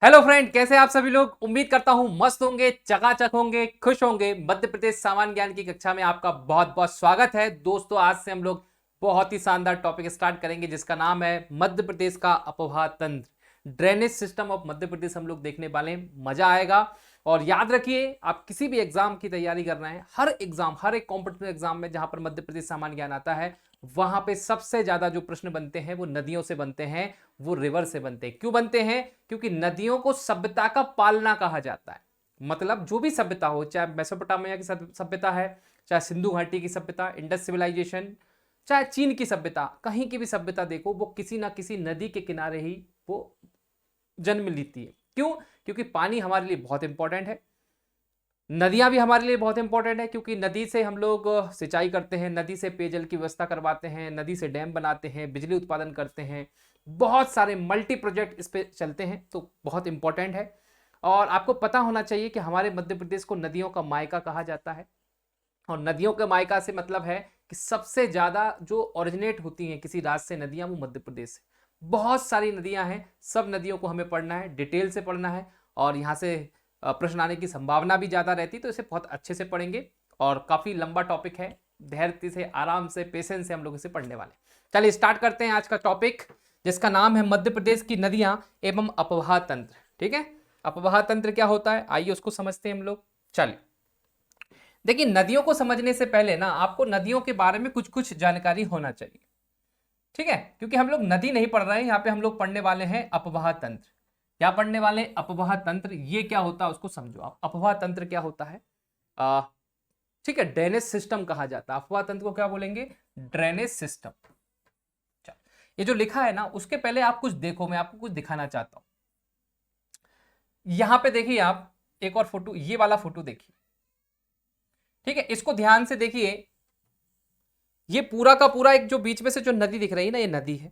Hello friend, कैसे आप सभी लोग। उम्मीद करता हूं मस्त होंगे, चकाचक होंगे, खुश होंगे। मध्य प्रदेश सामान्य ज्ञान की कक्षा में आपका बहुत बहुत स्वागत है। दोस्तों, आज से हम लोग बहुत ही शानदार टॉपिक स्टार्ट करेंगे जिसका नाम है मध्य प्रदेश का अपवाह तंत्र, drainage system of Madhya Pradesh. हम लोग देखने वाले हैं, मजा आएगा। और याद रखिए, आप किसी भी एग्जाम की तैयारी कर रहे हैं, हर एग्जाम, हर एक कॉम्पिटिटिव एग्जाम में जहां पर मध्य प्रदेश सामान्य ज्ञान आता है, वहां पे सबसे ज्यादा जो प्रश्न बनते हैं वो नदियों से बनते हैं, वो रिवर से बनते हैं। क्यों बनते हैं? क्योंकि नदियों को सभ्यता का पालना कहा जाता है। मतलब जो भी सभ्यता हो, चाहे मेसोपोटामिया की सभ्यता है, चाहे सिंधु घाटी की सभ्यता, इंडस सिविलाइजेशन, चाहे चीन की सभ्यता, कहीं की भी सभ्यता देखो, वो किसी ना किसी नदी के किनारे ही वो जन्म लेती है। क्यों? क्योंकि पानी हमारे लिए बहुत इंपॉर्टेंट है। नदियां भी हमारे लिए बहुत इंपॉर्टेंट है, क्योंकि नदी से हम लोग सिंचाई करते हैं, नदी से पेयजल की व्यवस्था करवाते हैं, नदी से डैम बनाते हैं, बिजली उत्पादन करते हैं। बहुत सारे मल्टी प्रोजेक्ट इस पे चलते हैं, तो बहुत इंपॉर्टेंट है। और आपको पता होना चाहिए कि हमारे मध्य प्रदेश को नदियों का मायका कहा जाता है। और नदियों के मायका से मतलब है कि सबसे ज्यादा जो ओरिजिनेट होती हैं किसी राज्य से नदियां, वो मध्य प्रदेश से। बहुत सारी नदियां हैं, सब नदियों को हमें पढ़ना है, डिटेल से पढ़ना है। और यहाँ से प्रश्न आने की संभावना भी ज्यादा रहती है, तो इसे बहुत अच्छे से पढ़ेंगे। और काफी लंबा टॉपिक है, धैर्य से, आराम से, पेशेंस से हम लोग इसे पढ़ने वाले। चलिए स्टार्ट करते हैं आज का टॉपिक, जिसका नाम है मध्य प्रदेश की नदियां एवं अपवाह तंत्र। ठीक है, अपवाह तंत्र क्या होता है, आइए उसको समझते हैं हम लोग। चलिए देखिए, नदियों को समझने से पहले ना आपको नदियों के बारे में कुछ कुछ जानकारी होना चाहिए। ठीक है, क्योंकि हम लोग नदी नहीं पढ़ रहे हैं, यहाँ पे हम लोग पढ़ने वाले हैं अपवाह तंत्र। क्या पढ़ने वाले? अपवाह तंत्र। ये क्या होता है उसको समझो आप। अपवाह तंत्र क्या होता है? आ, ठीक है, ड्रेनेज सिस्टम कहा जाता है। अपवाह तंत्र को क्या बोलेंगे? Drainage system. चलो, ये जो लिखा है ना, उसके पहले आप कुछ देखो, मैं आपको कुछ दिखाना चाहता हूं। यहां पे देखिए आप, एक और फोटो, ये वाला फोटो देखिए। ठीक है, इसको ध्यान से देखिए। ये पूरा का पूरा एक जो बीच में से जो नदी दिख रही है ना, ये नदी है।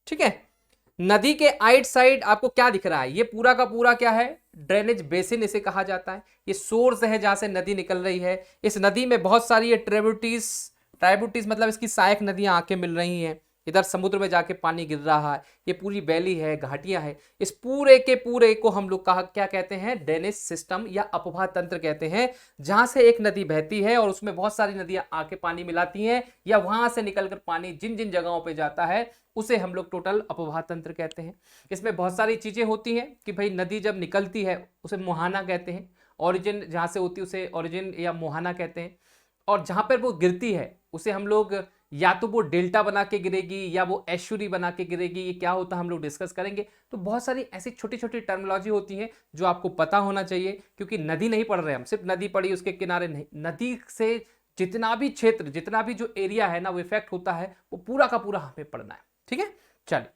ठीक है, नदी के आइट साइड आपको क्या दिख रहा है? ये पूरा का पूरा क्या है? ड्रेनेज बेसिन इसे कहा जाता है। ये सोर्स है जहां से नदी निकल रही है। इस नदी में बहुत सारी ये ट्रिब्यूटरीज, ट्राइब्यूटरीज मतलब इसकी सहायक नदियां आके मिल रही हैं। इधर समुद्र में जाके पानी गिर रहा है। ये पूरी वैली है, घाटियां है। इस पूरे के पूरे को हम लोग कहा क्या कहते हैं? ड्रेनेज सिस्टम या अपवाह तंत्र कहते हैं। जहां से एक नदी बहती है और उसमें बहुत सारी नदियां आके पानी मिलाती हैं, या वहां से निकलकर पानी जिन जिन जगहों पे जाता है, उसे हम लोग टोटल अपवाह तंत्र कहते हैं। इसमें बहुत सारी चीजें होती हैं कि भाई नदी जब निकलती है उसे मुहाना कहते हैं। ओरिजिन जहां से होती है उसे ओरिजिन या मुहाना कहते हैं। और जहां पर वो गिरती है उसे हम लोग, या तो वो डेल्टा बना के गिरेगी या वो एस्चुरी बना के गिरेगी। ये क्या होता है हम लोग डिस्कस करेंगे। तो बहुत सारी ऐसी छोटी छोटी टर्मिनोलॉजी होती है जो आपको पता होना चाहिए, क्योंकि नदी नहीं पढ़ रहे हम, सिर्फ नदी पढ़ी उसके किनारे नहीं। नदी से जितना भी क्षेत्र, जितना भी जो एरिया है ना, वो इफेक्ट होता है, वो पूरा का पूरा हमें पढ़ना है। ठीक है, चलिए।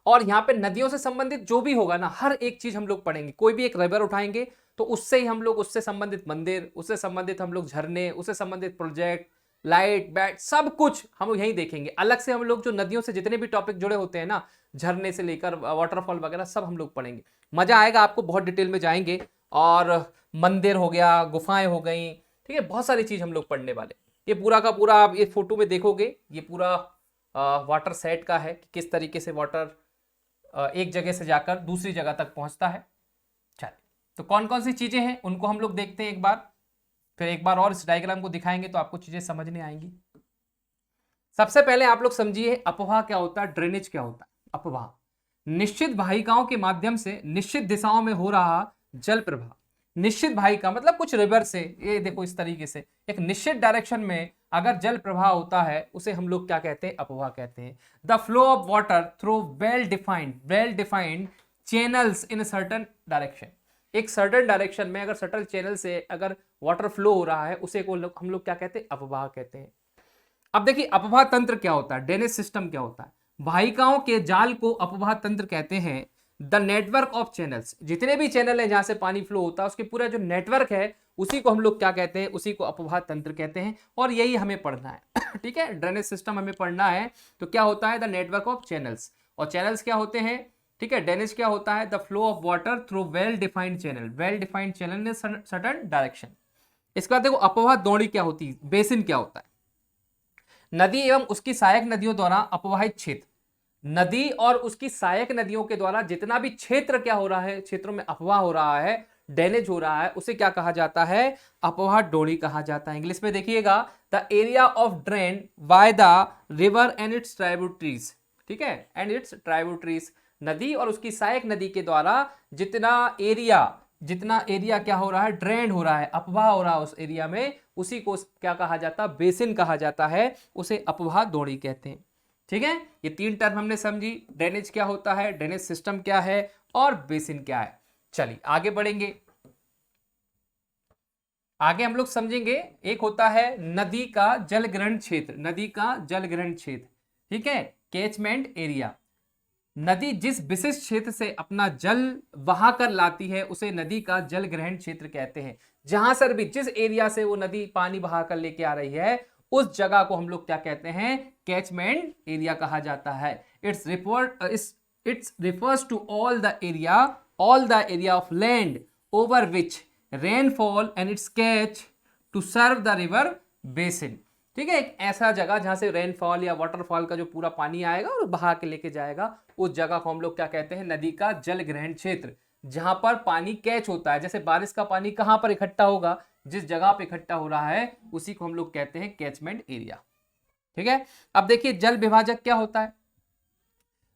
और यहाँ पे नदियों से संबंधित जो भी होगा ना, हर एक चीज हम लोग पढ़ेंगे। कोई भी एक रिवर उठाएंगे तो उससे ही हम लोग, उससे संबंधित मंदिर, उससे संबंधित हम लोग झरने, उससे संबंधित प्रोजेक्ट, लाइट बैट, सब कुछ हम लोग यही देखेंगे। अलग से हम लोग जो नदियों से जितने भी टॉपिक जुड़े होते हैं ना, झरने से लेकर वाटरफॉल वगैरह, सब हम लोग पढ़ेंगे। मजा आएगा आपको, बहुत डिटेल में जाएंगे। और मंदिर हो गया, गुफाएं हो गई, ठीक है, बहुत सारी चीज हम लोग पढ़ने वाले। ये पूरा का पूरा आप ये फोटो में देखोगे, ये पूरा वाटर सेट का है कि किस तरीके से वाटर एक जगह से जाकर दूसरी जगह तक पहुंचता है। चलिए, तो कौन कौन सी चीजें हैं उनको हम लोग देखते हैं एक बार, फिर एक बार और इस डायग्राम को दिखाएंगे तो आपको चीजें समझने आएंगी। सबसे पहले आप लोग समझिए अपवाह क्या होता है, ड्रेनेज क्या होता है। अपवाह निश्चित वाहिकाओं के माध्यम से निश्चित दिशाओं में हो रहा जल प्रवाह। निश्चित वाहिका मतलब कुछ रिवर से, ये देखो इस तरीके से एक निश्चित डायरेक्शन में अगर जल प्रवाह होता है, उसे हम लोग क्या कहते हैं? अपवाह कहते हैं। The flow of water through well defined channels in certain direction. एक सर्टन डायरेक्शन में अगर सर्टन चैनल से अगर वाटर फ्लो हो रहा है, उसे को हम लोग क्या कहते हैं? अपवाह कहते हैं। अब देखिए, अपवाह तंत्र क्या होता है, ड्रेनेज सिस्टम क्या होता है। वाहिकाओं के जाल को अपवाह तंत्र कहते हैं। द नेटवर्क ऑफ चैनल्स, जितने भी चैनल है जहां से पानी फ्लो होता है, उसके पूरा जो नेटवर्क है, उसी को हम लोग क्या कहते हैं? उसी को अपवाह तंत्र कहते हैं। और यही हमें पढ़ना है। ठीक है, ड्रेनेज सिस्टम हमें पढ़ना है। तो क्या होता है? The network of channels. और चैनल्स क्या होते हैं? ठीक है, ड्रेनेज क्या होता है? The flow of water through well defined channel, well defined channel in certain direction. इसके बाद देखो अपवाह द्रोणी क्या होती है, बेसिन क्या होता है। नदी एवं उसकी सहायक नदियों द्वारा अपवाहित क्षेत्र। नदी और उसकी सहायक नदियों के द्वारा जितना भी क्षेत्र क्या हो रहा है, क्षेत्रों में अपवाह हो रहा है, डैमेज हो रहा है, उसे क्या कहा जाता है, अपवाह डोली कहा जाता है। इंग्लिश में देखिएगा, the area of drain by the river and it's tributaries, ठीक है, एंड इट्स ट्राइब्यूटरीज, नदी और उसकी सहायक नदी के द्वारा जितना एरिया क्या हो रहा है, ड्रेन हो रहा है, अपवाह हो रहा है उस एरिया में, उसी को क्या कहा जाता है, बेसिन कहा जाता है, उसे अपवाह डोली कहते हैं। ठीक है, ये 3 टर्म हमने समझी, ड्रेनेज क्या होता है, ड्रेनेज सिस्टम क्या है, और बेसिन क्या है। चलिए आगे बढ़ेंगे, आगे हम लोग समझेंगे, एक होता है नदी का जलग्रहण क्षेत्र, नदी का जलग्रहण क्षेत्र, ठीक है, कैचमेंट एरिया। नदी जिस विशिष्ट क्षेत्र से अपना जल बहा कर लाती है उसे नदी का जलग्रहण क्षेत्र कहते हैं। जहां सर भी जिस एरिया से वो नदी पानी बहा कर लेके आ रही है उस जगह को हम लोग क्या कहते हैं, कैचमेंट एरिया कहा जाता है। It's refers to all the area of land over which rainfall and its catch to serve the river basin. ठीक है, एक ऐसा जगह जहां से रेनफॉल या वाटरफॉल का जो पूरा पानी आएगा और बहा के लेके जाएगा, उस जगह को हम लोग क्या कहते हैं, नदी का जल ग्रहण क्षेत्र। जहां पर पानी कैच होता है, जैसे बारिश का पानी कहां पर इकट्ठा होगा, जिस जगह पे इकट्ठा हो रहा है उसी को हम लोग कहते हैं कैचमेंट एरिया। ठीक है, अब देखिए जल विभाजक क्या होता है,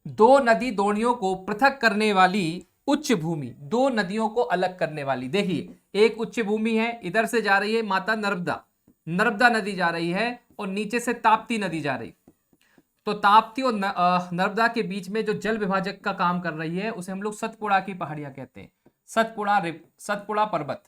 दो नदी दोनियों को पृथक करने वाली उच्च भूमि, दो नदियों को अलग करने वाली। देखिए एक उच्च भूमि है, इधर से जा रही है माता नर्मदा नदी जा रही है, और नीचे से ताप्ती नदी जा रही। तो ताप्ती और नर्मदा के बीच में जो जल विभाजक का काम कर रही है उसे हम लोग सतपुड़ा की पहाड़ियां कहते हैं। सतपुड़ा पर्वत,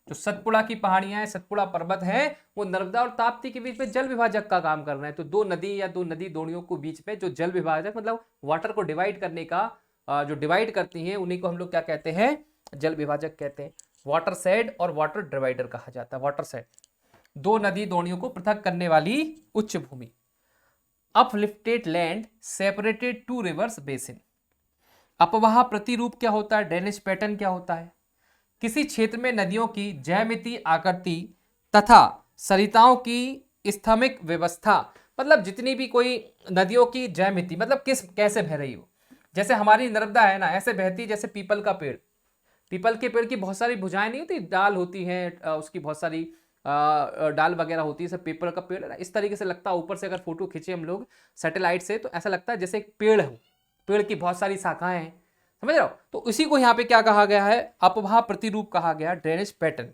जो सतपुड़ा की पहाड़ियां हैं, सतपुड़ा पर्वत है, वो नर्मदा और ताप्ती के बीच में जल विभाजक का काम कर रहे हैं। तो दो नदी या दो नदी दोनियों को बीच में जो जल विभाजक, मतलब वाटर को डिवाइड करने का, जो डिवाइड करती हैं उन्हीं को हम लोग क्या कहते हैं, जल विभाजक कहते हैं। वाटर शेड और वाटर डिवाइडर कहा जाता है। वाटर शेड दो नदी दोनियों को पृथक करने वाली उच्च भूमि। Uplifted land separated to rivers basin. अपवाह प्रतिरूप क्या होता है, ड्रेनेज पैटर्न क्या होता है, किसी क्षेत्र में नदियों की ज्यामिति, आकृति तथा सरिताओं की स्थमिक व्यवस्था, मतलब जितनी भी कोई नदियों की ज्यामिति, मतलब कैसे बह रही हो। जैसे हमारी नर्मदा है ना, ऐसे बहती जैसे पीपल का पेड़, पीपल के पेड़ की बहुत सारी भुजाएं नहीं होती, डाल होती हैं, उसकी बहुत सारी डाल वगैरह होती है, सब पेपर का पेड़ है ना, इस तरीके से लगता है। ऊपर से अगर फोटो खींचे हम लोग सैटेलाइट से तो ऐसा लगता है जैसे एक पेड़ हो, पेड़ की बहुत सारी शाखाएं हैं, समझ रहे हो। तो इसी को यहाँ पे क्या कहा गया है, अपवाह प्रतिरूप कहा गया। ड्रेनेज पैटर्न,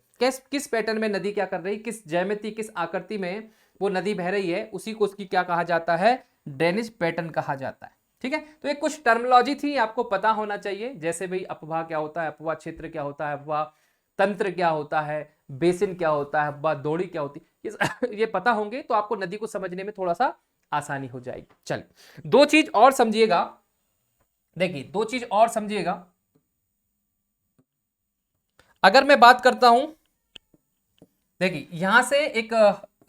किस पैटर्न में नदी क्या कर रही, किस ज्यामिति, किस आकृति में वो नदी बह रही है, उसी को उसकी क्या कहा जाता है, ड्रेनेज पैटर्न कहा जाता है। ठीक है, तो ये कुछ टर्मिनोलॉजी थी, आपको पता होना चाहिए, जैसे भाई अपवाह क्या होता है, अपवाह क्षेत्र क्या होता है, अपवाह तंत्र क्या होता है, बेसिन क्या होता है, अपवाह डोली क्या होती है, ये पता होंगे तो आपको नदी को समझने में थोड़ा सा आसानी हो जाएगी। चलिए दो चीज और समझिएगा, देखिए दो चीज और समझिएगा। अगर मैं बात करता हूं, देखिए यहां से एक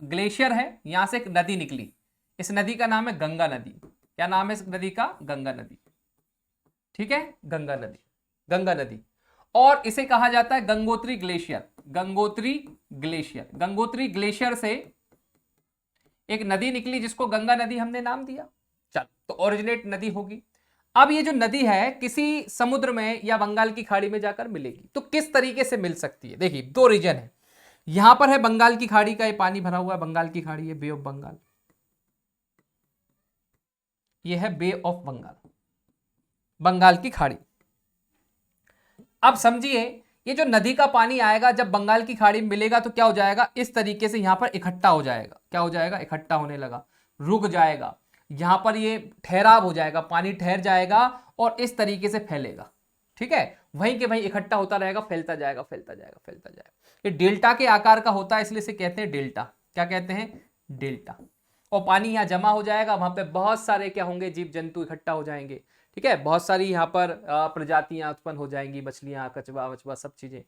ग्लेशियर है, यहां से एक नदी निकली, इस नदी का नाम है गंगा नदी। क्या नाम है इस नदी का, गंगा नदी। ठीक है, गंगा नदी, और इसे कहा जाता है गंगोत्री ग्लेशियर। गंगोत्री ग्लेशियर से एक नदी निकली जिसको गंगा नदी हमने नाम दिया। चल, तो ओरिजिनेट नदी होगी। अब ये जो नदी है किसी समुद्र में या बंगाल की खाड़ी में जाकर मिलेगी, तो किस तरीके से मिल सकती है। देखिए दो रीजन है, यहां पर है बंगाल की खाड़ी का, ये पानी भरा हुआ है, बंगाल की खाड़ी है, बे ऑफ बंगाल, ये है बे ऑफ बंगाल, बंगाल की खाड़ी। अब समझिए ये जो नदी का पानी आएगा जब बंगाल की खाड़ी में मिलेगा तो क्या हो जाएगा, इस तरीके से यहां पर इकट्ठा हो जाएगा। क्या हो जाएगा, इकट्ठा होने लगा, रुक जाएगा, यहां पर ये ठहराव हो जाएगा, पानी ठहर जाएगा और इस तरीके से फैलेगा। ठीक है, वहीं के वहीं इकट्ठा होता रहेगा, फैलता जाएगा, फैलता जाएगा, फैलता जाएगा। ये डेल्टा के आकार का होता है, इसलिए इसे कहते हैं डेल्टा। क्या कहते हैं, डेल्टा। और पानी यहाँ जमा हो जाएगा, वहां पे बहुत सारे क्या होंगे, जीव जंतु इकट्ठा हो जाएंगे। ठीक है, बहुत सारी यहाँ पर प्रजातियां उत्पन्न हो जाएंगी, मछलियां, कछुआ वछुआ सब चीजें।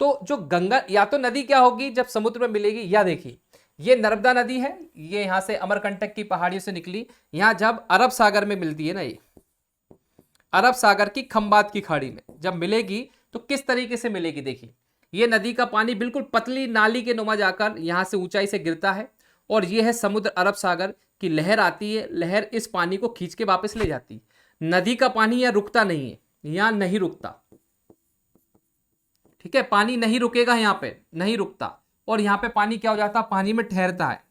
तो जो गंगा या तो नदी क्या होगी जब समुद्र में मिलेगी, या देखिए ये नर्मदा नदी है, ये यहाँ से अमरकंटक की पहाड़ियों से निकली, यहाँ जब अरब सागर में मिलती है ना, ये अरब सागर की खंबात की खाड़ी में जब मिलेगी तो किस तरीके से मिलेगी। देखिए ये नदी का पानी बिल्कुल पतली नाली के नुमा जाकर यहाँ से ऊंचाई से गिरता है और ये है समुद्र अरब सागर की लहर आती है, लहर इस पानी को खींच के वापस ले जाती है। नदी का पानी यहाँ रुकता नहीं है, यहाँ नहीं रुकता, ठीक है, पानी नहीं रुकेगा, यहाँ पे नहीं रुकता, और यहाँ पे पानी क्या हो जाता है, पानी में ठहरता है,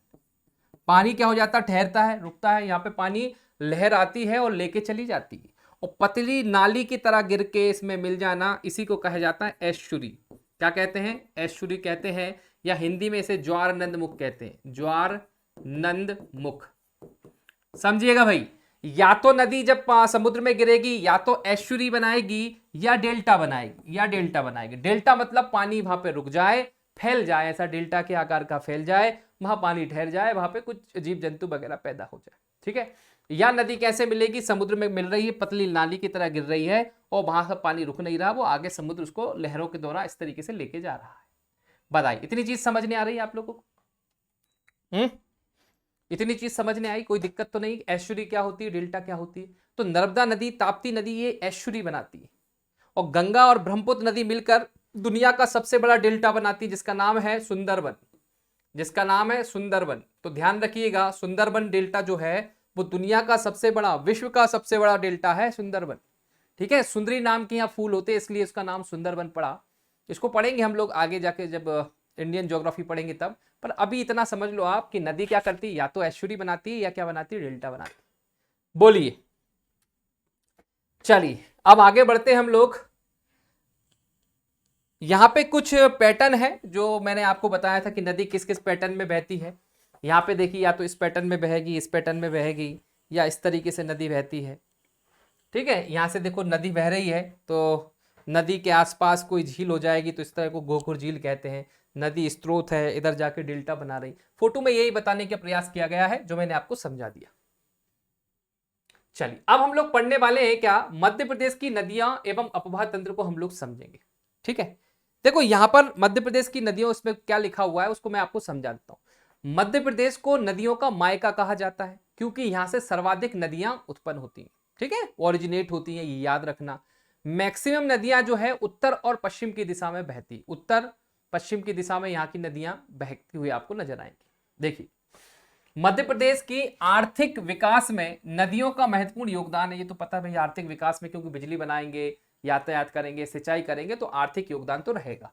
पानी क्या हो जाता है, ठहरता है, रुकता है, यहाँ पे पानी लहर आती है और लेके चली जाती है, और पतली नाली की तरह गिर के इसमें मिल जाना, इसी को कहा जाता है एस्चुरी। क्या कहते हैं, एस्चुरी कहते हैं, या हिंदी में इसे ज्वार नंद मुख कहते हैं, ज्वार नंद मुख। समझिएगा भाई, या तो नदी जब समुद्र में गिरेगी या तो एस्चुरी बनाएगी या डेल्टा बनाएगी, या डेल्टा बनाएगी। डेल्टा मतलब पानी वहां पे रुक जाए, फैल जाए, ऐसा डेल्टा के आकार का फैल जाए, वहां पानी ठहर जाए, वहां पे कुछ जीव जंतु वगैरह पैदा हो जाए, ठीक है। या नदी कैसे मिलेगी, समुद्र में मिल रही है, पतली नाली की तरह गिर रही है और वहां से पानी रुक नहीं रहा, वो आगे समुद्र उसको लहरों के द्वारा इस तरीके से लेके जा रहा है। बताइए, इतनी चीज समझ में आ रही है आप लोगों को? इतनी चीज समझने आई, कोई दिक्कत तो नहीं? एस्चुरी क्या होती है, डेल्टा क्या होती है? तो नर्मदा नदी, ताप्ती नदी ये एस्चुरी बनाती है, और गंगा और ब्रह्मपुत्र नदी मिलकर दुनिया का सबसे बड़ा डेल्टा बनाती है, जिसका नाम है सुंदरबन, जिसका नाम है सुंदरबन। तो ध्यान रखिएगा, सुंदरबन डेल्टा जो है वो दुनिया का सबसे बड़ा, विश्व का सबसे बड़ा डेल्टा है सुंदरबन, ठीक है। सुंदरी नाम के यहाँ फूल होते हैं, इसलिए इसका नाम सुंदरबन पड़ा। इसको पढ़ेंगे हम लोग आगे जाके, जब इंडियन ज्योग्राफी पढ़ेंगे तब। पर अभी इतना समझ लो आप कि नदी क्या करती है, या तो एस्चुरी बनाती है या क्या बनाती है, डेल्टा बनाती है। बोलिए, चलिए अब आगे बढ़ते हैं हम लोग। यहां पे कुछ पैटर्न है जो मैंने आपको बताया था कि नदी किस किस पैटर्न में बहती है। यहाँ पे देखिए, या तो इस पैटर्न में बहेगी, इस पैटर्न में बहेगी, या इस तरीके से नदी बहती है, ठीक है। यहाँ से देखो नदी बह रही है, तो नदी के आसपास कोई झील हो जाएगी, तो इस तरह को गोखुर झील कहते हैं। नदी स्रोत है, इधर जाके डेल्टा बना रही। फोटो में यही बताने का प्रयास किया गया है जो मैंने आपको समझा दिया। चलिए अब हम लोग पढ़ने वाले हैं क्या, मध्य प्रदेश की नदियां एवं अपवाह तंत्र को हम लोग समझेंगे, ठीक है। देखो यहां पर मध्य प्रदेश की नदियों, इसमें क्या लिखा हुआ है उसको मैं आपको समझा देता हूं। मध्य प्रदेश को नदियों का मायका कहा जाता है, क्योंकि यहां से सर्वाधिक नदियां उत्पन्न होती हैं, ठीक है, ओरिजिनेट होती हैं, ये याद रखना। मैक्सिमम नदियां जो है उत्तर और पश्चिम की दिशा में बहती, उत्तर पश्चिम की दिशा में यहाँ की नदियां बहती हुई आपको नजर आएंगी। देखिए, मध्य प्रदेश की आर्थिक विकास में नदियों का महत्वपूर्ण योगदान है, ये तो पता है भाई, आर्थिक विकास में, क्योंकि बिजली बनाएंगे, यातायात करेंगे, सिंचाई करेंगे, तो आर्थिक योगदान तो रहेगा।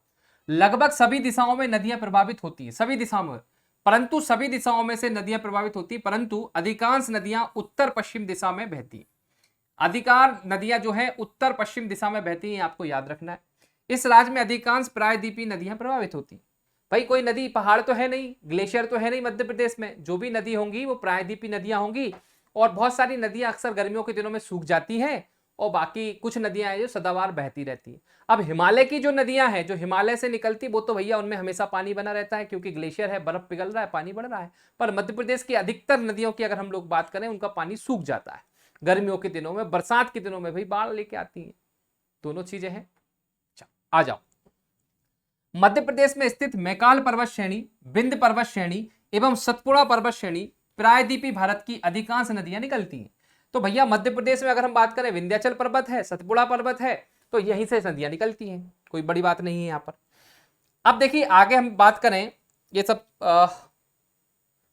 लगभग सभी दिशाओं में नदियां प्रभावित होती हैं, सभी दिशाओं में, परंतु सभी दिशाओं में से नदियां प्रभावित होती, परंतु अधिकांश नदियां उत्तर पश्चिम दिशा में बहती हैं। अधिकार नदियां जो है उत्तर पश्चिम दिशा में बहती हैं, आपको याद रखना है। इस राज्य में अधिकांश प्रायद्वीपीय नदियां प्रभावित होती। भाई कोई नदी, पहाड़ तो है नहीं, ग्लेशियर तो है नहीं मध्य प्रदेश में, जो भी नदी होंगी वो प्रायद्वीपीय नदियां होंगी। और बहुत सारी नदियां अक्सर गर्मियों के दिनों में सूख जाती हैं, और बाकी कुछ नदियां हैं जो सदाबहार बहती रहती है। अब हिमालय की जो नदियां हैं, जो हिमालय से निकलती, वो तो भैया उनमें हमेशा पानी बना रहता है, क्योंकि ग्लेशियर है, बर्फ पिघल रहा है, पानी बढ़ रहा है। पर मध्य प्रदेश की अधिकतर नदियों की अगर हम लोग बात करें, उनका पानी सूख जाता है गर्मियों के दिनों में, बरसात के दिनों में भाई बाढ़ लेके आती हैं, दोनों चीजें हैं। आ जाओ, मध्य प्रदेश में स्थित मैकाल पर्वत श्रेणी, विंध्य पर्वत श्रेणी एवं सतपुड़ा पर्वत श्रेणी प्रायद्वीपीय भारत की अधिकांश नदियां निकलती हैं। तो भैया मध्य प्रदेश में अगर हम बात करें, विंध्याचल पर्वत है, सतपुड़ा पर्वत है, तो यहीं से नदियां निकलती हैं, कोई बड़ी बात नहीं है यहाँ पर। अब देखिए आगे हम बात करें, ये सब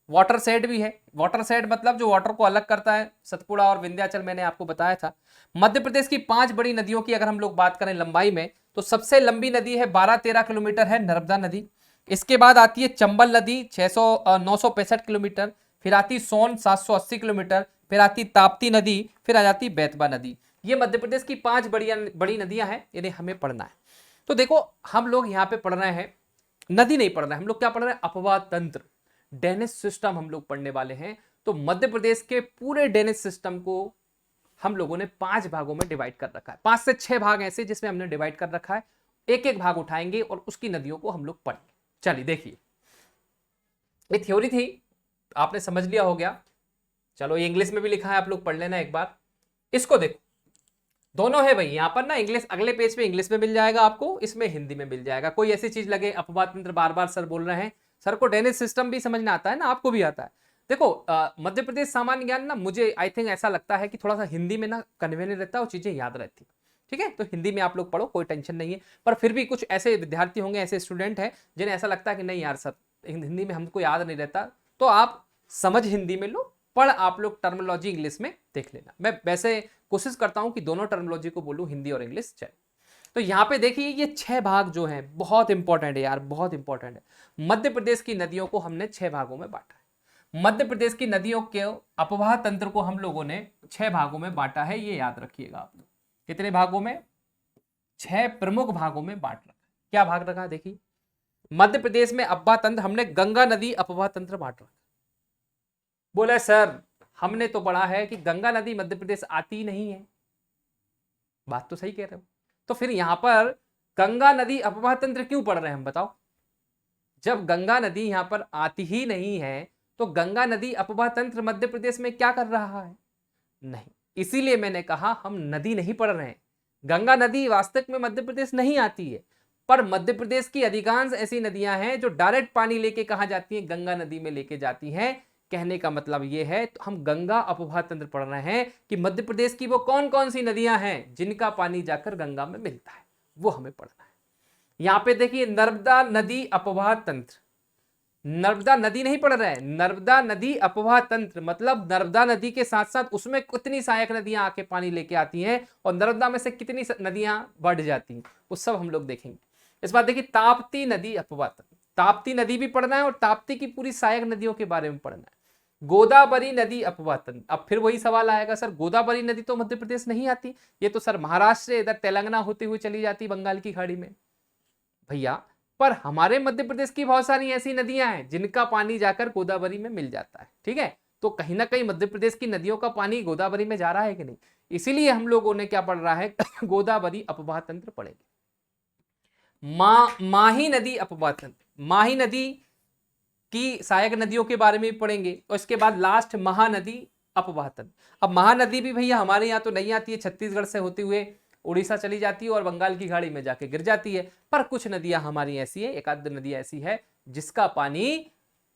वाटर शेड भी है। वाटर शेड मतलब जो वाटर को अलग करता है, सतपुड़ा और विंध्याचल मैंने आपको बताया था। मध्य प्रदेश की 5 बड़ी नदियों की अगर हम लोग बात करें लंबाई में, तो सबसे लंबी नदी है 12-13 किलोमीटर है, नर्मदा नदी। इसके बाद आती है चंबल नदी 965 किलोमीटर, फिर आती सोन 780 किलोमीटर, फिर आती ताप्ती नदी, फिर आ जाती बेतवा नदी। ये मध्य प्रदेश की 5 बड़ी नदियां हैं, इन्हें हमें पढ़ना है। तो देखो हम लोग यहाँ पे पढ़ रहे हैं, नदी नहीं पढ़ रहे हैं हम लोग, क्या पढ़ रहे हैं, अपवाह तंत्र, ड्रेनेज सिस्टम हम लोग पढ़ने वाले हैं। तो मध्य प्रदेश के पूरे ड्रेनेज सिस्टम को हम लोगों ने 5 भागों में डिवाइड कर रखा है, 5 से 6 भाग ऐसे जिसमें हमने डिवाइड कर रखा है। एक एक भाग उठाएंगे और उसकी नदियों को हम लोग पढ़ेंगे। चलिए देखिए, ये थ्योरी थी, आपने समझ लिया हो गया। चलो ये इंग्लिश में भी लिखा है, आप लोग पढ़ लेना एक बार। इसको देखो, दोनों है भाई, यहाँ पर ना इंग्लिश, अगले पेज पे इंग्लिश में मिल जाएगा आपको, इसमें हिंदी में मिल जाएगा। कोई ऐसी चीज लगे अपवाह तंत्र, बार बार सर बोल रहे हैं, सर को ड्रेनेज सिस्टम भी समझना आता है ना, आपको भी आता है। देखो मध्य प्रदेश सामान्य ज्ञान ना, मुझे आई थिंक ऐसा लगता है कि थोड़ा सा हिंदी में ना कन्वीनियंट रहता है, वो चीजें याद रहती, ठीक है। तो हिंदी में आप लोग पढ़ो, कोई टेंशन नहीं है। पर फिर भी कुछ ऐसे विद्यार्थी होंगे, ऐसे स्टूडेंट हैं जिन्हें ऐसा लगता है कि नहीं यार सर, हिंदी में हमको याद नहीं रहता, तो आप समझ हिंदी में लो, पढ़ आप लोग टर्मिनोलॉजी इंग्लिश में देख लेना। मैं वैसे कोशिश करता हूं कि दोनों टर्मिनोलॉजी को बोलूं, हिंदी और इंग्लिश चाहे। तो यहां पे देखिए ये 6 भाग जो हैं बहुत इंपॉर्टेंट है यार, बहुत इंपॉर्टेंट है। मध्य प्रदेश की नदियों को हमने 6 भागों में बांटा है। मध्य प्रदेश की नदियों के अपवाह तंत्र को हम लोगों ने 6 भागों में बांटा है, ये याद रखिएगा आप लोग। कितने भागों में? 6 प्रमुख भागों में बांट रखा। क्या भाग रखा? देखिए मध्य प्रदेश में अपवाह तंत्र हमने गंगा नदी अपवाह तंत्र बांट रखा। बोले सर हमने तो पढ़ा है कि गंगा नदी मध्य प्रदेश आती नहीं है। बात तो सही कह रहे हो, तो फिर यहां पर गंगा नदी अपवाह तंत्र क्यों पढ़ रहे हैं हम, बताओ? जब गंगा नदी यहां पर आती ही नहीं है तो गंगा नदी अपवाह तंत्र मध्य प्रदेश में क्या कर रहा है? नहीं, इसीलिए मैंने कहा हम नदी नहीं पढ़ रहे हैं। गंगा नदी वास्तव में मध्य प्रदेश नहीं आती है, पर मध्य प्रदेश की अधिकांश ऐसी नदियां हैं जो डायरेक्ट पानी लेके कहां जाती हैं? गंगा नदी में लेके जाती हैं। कहने का मतलब यह है, तो हम गंगा अपवाह तंत्र पढ़ रहे हैं कि मध्य प्रदेश की वो कौन कौन सी नदियां हैं जिनका पानी जाकर गंगा में मिलता है, वो हमें पढ़ना है। यहां पे देखिए नर्मदा नदी अपवाह तंत्र, नर्मदा नदी नहीं पढ़ रहा है, नर्मदा नदी अपवाह तंत्र मतलब नर्मदा नदी के साथ साथ उसमें कितनी सहायक नदियां आके पानी लेके आती हैं और नर्मदा में से कितनी नदियां बढ़ जाती हैं, वो सब हम लोग देखेंगे। इस बार देखिए ताप्ती नदी अपवाह तंत्र, ताप्ती नदी भी पढ़ना है और ताप्ती की पूरी सहायक नदियों के बारे में पढ़ना है। गोदावरी नदी अपवाह तंत्र, अब फिर वही सवाल आएगा सर गोदावरी नदी तो मध्य प्रदेश नहीं आती, ये तो सर महाराष्ट्र से इधर तेलंगाना होती हुई चली जाती बंगाल की खाड़ी में। भैया पर हमारे मध्य प्रदेश की बहुत सारी ऐसी नदियां हैं जिनका पानी जाकर गोदावरी में मिल जाता है, ठीक है? तो कहीं ना कहीं मध्य प्रदेश की नदियों का पानी गोदावरी में जा रहा है कि नहीं, इसीलिए हम लोगों ने क्या पढ़ रहा है गोदावरी अपवाह तंत्र पढ़ेंगे। माही नदी अपवाह तंत्र, माही नदी की सहायक नदियों के बारे में भी पढ़ेंगे और इसके बाद लास्ट महानदी अपवाह तंत्र। अब महानदी भी भैया हमारे यहाँ तो नहीं आती है, छत्तीसगढ़ से होते हुए उड़ीसा चली जाती है और बंगाल की खाड़ी में जाके गिर जाती है, पर कुछ नदियां हमारी ऐसी है, एक आध नदी ऐसी है जिसका पानी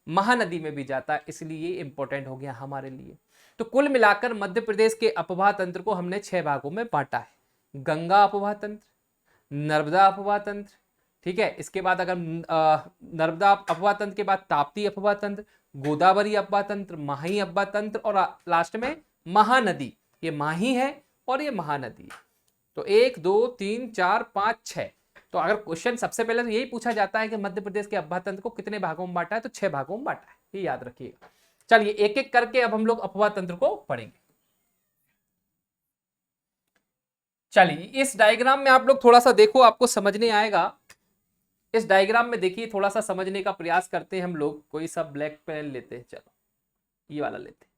महानदी में भी जाता है, इसलिए इंपॉर्टेंट हो गया हमारे लिए। तो कुल मिलाकर मध्य प्रदेश के अपवाह तंत्र को हमने 6 भागों में बांटा है। गंगा अपवाह तंत्र, नर्मदा अपवाह तंत्र, ठीक है, इसके बाद अगर नर्मदा अपवाह तंत्र के बाद ताप्ती अपवाह तंत्र, गोदावरी अपवाह तंत्र, माही अपवाह तंत्र और लास्ट में महानदी। ये माही है और ये महानदी है। तो 1 2 3 4 5 6, तो अगर क्वेश्चन सबसे पहले तो यही पूछा जाता है कि मध्य प्रदेश के अपवाह तंत्र को कितने भागों में बांटा है, तो 6 भागों में बांटा है, ये याद रखिएगा। चलिए एक एक करके अब हम लोग अपवाह तंत्र को पढ़ेंगे। चलिए इस डायग्राम में आप लोग थोड़ा सा देखो, आपको समझने आएगा। इस डायग्राम में देखिए थोड़ा सा समझने का प्रयास करते हैं हम लोग। कोई सा ब्लैक पेन लेते हैं, चलो ये वाला लेते हैं।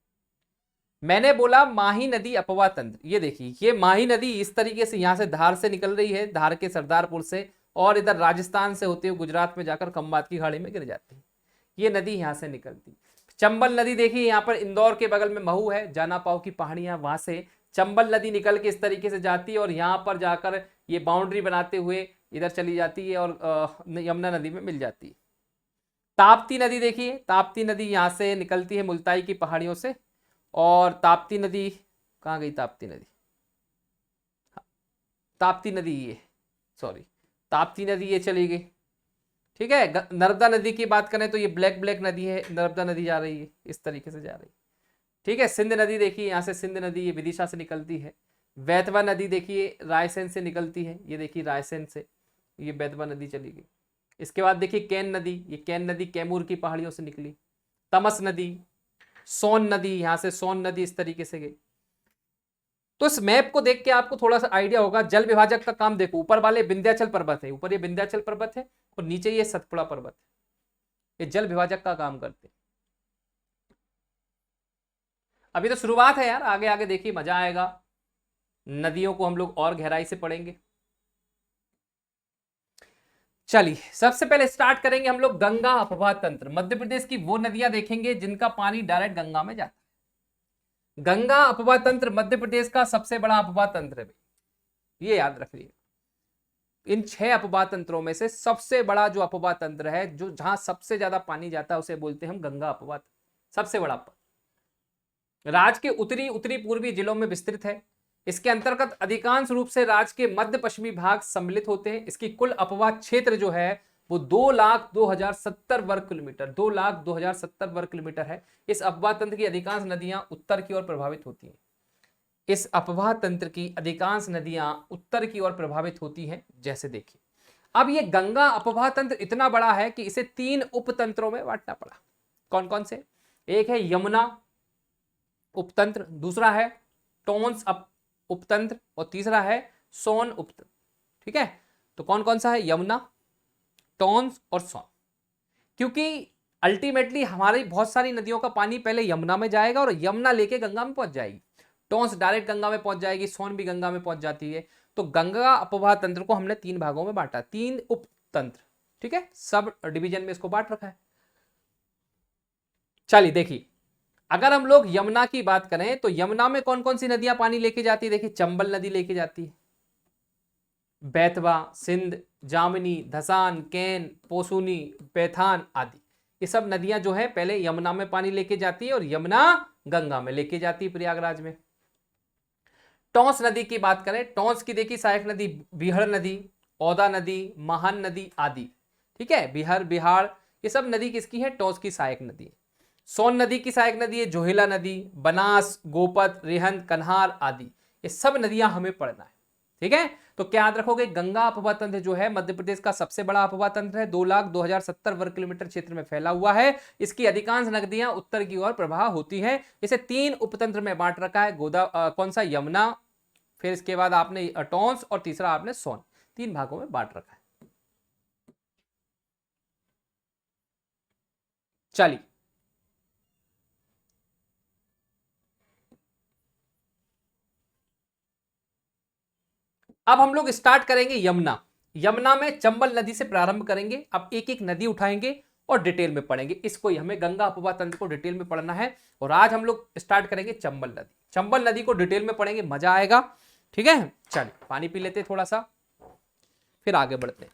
मैंने बोला माही नदी अपवाह तंत्र, ये देखिए ये माही नदी इस तरीके से यहां से धार से निकल रही है, धार के सरदारपुर से, और इधर राजस्थान से होते हुए गुजरात में जाकर खंबात की खाड़ी में गिर जाती है। ये नदी यहां से निकलती। चंबल नदी देखिए यहाँ पर इंदौर के बगल में महू है, जाना पाओ की पहाड़ियां, वहां से चंबल नदी निकल के इस तरीके से जाती है और यहाँ पर जाकर ये बाउंड्री बनाते हुए इधर चली जाती है और यमुना नदी में मिल जाती है। ताप्ती नदी देखिए, ताप्ती नदी यहाँ से निकलती है मुल्ताई की पहाड़ियों से, और ताप्ती नदी कहाँ गई? ताप्ती नदी, ताप्ती नदी ये, सॉरी ताप्ती नदी ये चली गई, ठीक है। नर्मदा नदी की बात करें तो ये ब्लैक ब्लैक नदी है, नर्मदा नदी जा रही है, इस तरीके से जा रही है, ठीक है। सिंध नदी देखिए यहाँ से, सिंध नदी ये विदिशा से निकलती है। बैतवा नदी देखिए रायसेन से निकलती है, ये देखिए रायसेन से ये बैतवा नदी चली गई। इसके बाद देखिए कैन नदी, ये कैन नदी कैमूर की पहाड़ियों से निकली। तमस नदी, सोन नदी, यहाँ से सोन नदी इस तरीके से गई। तो इस मैप को देख के आपको थोड़ा सा आइडिया होगा। जल विभाजक का काम देखो, ऊपर वाले विंध्याचल पर्वत है, ऊपर ये विंध्याचल पर्वत है और नीचे ये सतपुड़ा पर्वत है, ये जल विभाजक का काम करते हैं। अभी तो शुरुआत है यार, आगे आगे देखिए मजा आएगा, नदियों को हम लोग और गहराई से पढ़ेंगे। चलिए सबसे पहले स्टार्ट करेंगे हम लोग गंगा अपवाह तंत्र। मध्य प्रदेश की वो नदियां देखेंगे जिनका पानी डायरेक्ट गंगा में जाता है। गंगा अपवाह तंत्र मध्य प्रदेश का सबसे बड़ा अपवाह तंत्र है, ये याद रखिए। इन 6 अपवाह तंत्रों में से सबसे बड़ा जो अपवाह तंत्र है, जो जहां सबसे ज्यादा पानी जाता है, उसे बोलते हैं हम गंगा अपवाह तंत्र। सबसे बड़ा राज्य के उत्तरी पूर्वी जिलों में विस्तृत है। इसके अंतर्गत अधिकांश रूप से राज्य के मध्य पश्चिमी भाग सम्मिलित होते हैं। इसकी कुल अपवाह क्षेत्र जो है वो 2,02,070 वर्ग किलोमीटर, 2,02,070 वर्ग किलोमीटर है। इस अपवाह तंत्र की अधिकांश नदियां उत्तर की ओर प्रभावित होती हैं। इस अपवाह तंत्र की अधिकांश नदियां उत्तर की ओर प्रभावित होती हैं। जैसे देखिए, अब ये गंगा अपवाह तंत्र इतना बड़ा है कि इसे 3 उपतंत्रों में बांटना पड़ा। कौन कौन से? एक है यमुना उपतंत्र, दूसरा है टोंस उपतंत्र और तीसरा है सोन उपतंत्र। ठीक है, तो कौन कौन सा है? यमुना, टोंस और सोन। क्योंकि अल्टीमेटली हमारी बहुत सारी नदियों का पानी पहले यमुना में जाएगा और यमुना लेके गंगा में पहुंच जाएगी। टोंस डायरेक्ट गंगा में पहुंच जाएगी, सोन भी गंगा में पहुंच जाती है। तो गंगा अपवाह तंत्र को हमने 3 भागों में बांटा, 3 उपतंत्र। ठीक है, सब डिवीजन में इसको बांट रखा है। चलिए देखिए, अगर हम लोग यमुना की बात करें तो यमुना में कौन कौन सी नदियां पानी लेके जाती है? देखिए, चंबल नदी लेके जाती है, बेतवा, सिंध, जामनी, धसान, केन, पोसूनी, पैथान आदि। ये सब नदियां जो है पहले यमुना में पानी लेके जाती है और यमुना गंगा में लेके जाती है प्रयागराज में। टोंस नदी की बात करें, टोंस की देखिए सहायक नदी बिहड़ नदी, औदा नदी, महान नदी आदि। ठीक है, बिहार, बिहाड़, ये सब नदी किसकी है? टोंस की सहायक नदी है। सोन नदी की सहायक नदी है जोहिला नदी, बनास, गोपत, रेहन, कन्हार आदि। ये सब नदियां हमें पढ़ना है। ठीक है, तो क्या याद रखोगे? गंगा अपवाह तंत्र जो है मध्य प्रदेश का सबसे बड़ा अपवाह तंत्र है, 2,02,070 वर्ग किलोमीटर क्षेत्र में फैला हुआ है। इसकी अधिकांश नदियां उत्तर की ओर प्रवाह होती है। इसे 3 उपतंत्र में बांट रखा है, कौन सा? यमुना, फिर इसके बाद आपने टोंस और तीसरा आपने सोन, 3 भागों में बांट रखा है। चलिए, अब हम लोग स्टार्ट करेंगे यमुना। यमुना में चंबल नदी से प्रारंभ करेंगे। अब एक एक नदी उठाएंगे और डिटेल में पढ़ेंगे। इसको हमें गंगा अपवाह तंत्र को डिटेल में पढ़ना है और आज हम लोग स्टार्ट करेंगे चंबल नदी। चंबल नदी को डिटेल में पढ़ेंगे, मजा आएगा। ठीक है, चलिए पानी पी लेते थोड़ा सा, फिर आगे बढ़ते हैं।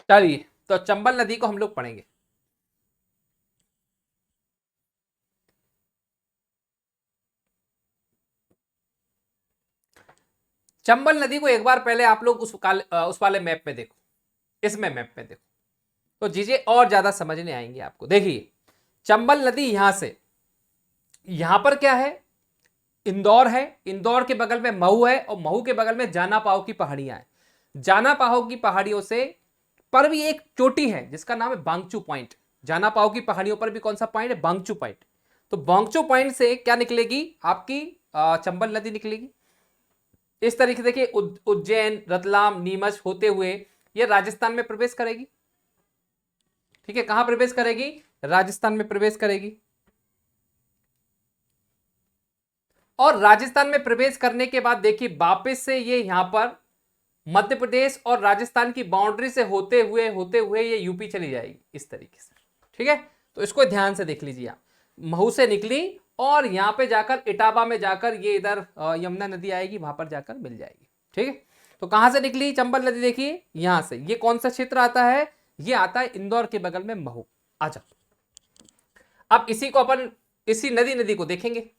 चलिए, तो चंबल नदी को हम लोग पढ़ेंगे। चंबल नदी को एक बार पहले आप लोग उस वाले मैप में देखो, इसमें मैप में देखो, तो चीजें और ज्यादा समझने आएंगी आपको। देखिए, चंबल नदी यहां से, यहां पर क्या है? इंदौर है, इंदौर के बगल में महू है और महू के बगल में जाना पाओ की पहाड़ियां हैं। जाना पाओ की पहाड़ियों से पर भी एक चोटी है जिसका नाम है बांगचू पॉइंट। जाना पाओ की पहाड़ियों पर भी कौन सा पॉइंट है? बांगचू पॉइंट। तो बांगचू पॉइंट से क्या निकलेगी? आपकी चंबल नदी निकलेगी। इस तरीके से देखिए, उज्जैन, रतलाम, नीमच होते हुए ये राजस्थान में प्रवेश करेगी। ठीक है, कहां प्रवेश करेगी? राजस्थान में प्रवेश करेगी। और राजस्थान में प्रवेश करने के बाद देखिए, वापस से ये यहां पर मध्य प्रदेश और राजस्थान की बाउंड्री से होते हुए ये यूपी चली जाएगी इस तरीके से। ठीक है, तो इसको ध्यान से देख लीजिए आप। महू से निकली और यहां पे जाकर इटावा में जाकर ये इधर यमुना नदी आएगी, वहां पर जाकर मिल जाएगी। ठीक है, तो कहां से निकली चंबल नदी? देखिए यहां से। ये कौन सा क्षेत्र आता है? ये आता है इंदौर के बगल में महू। आ जाओ, अब इसी को अपन इसी नदी को देखेंगे।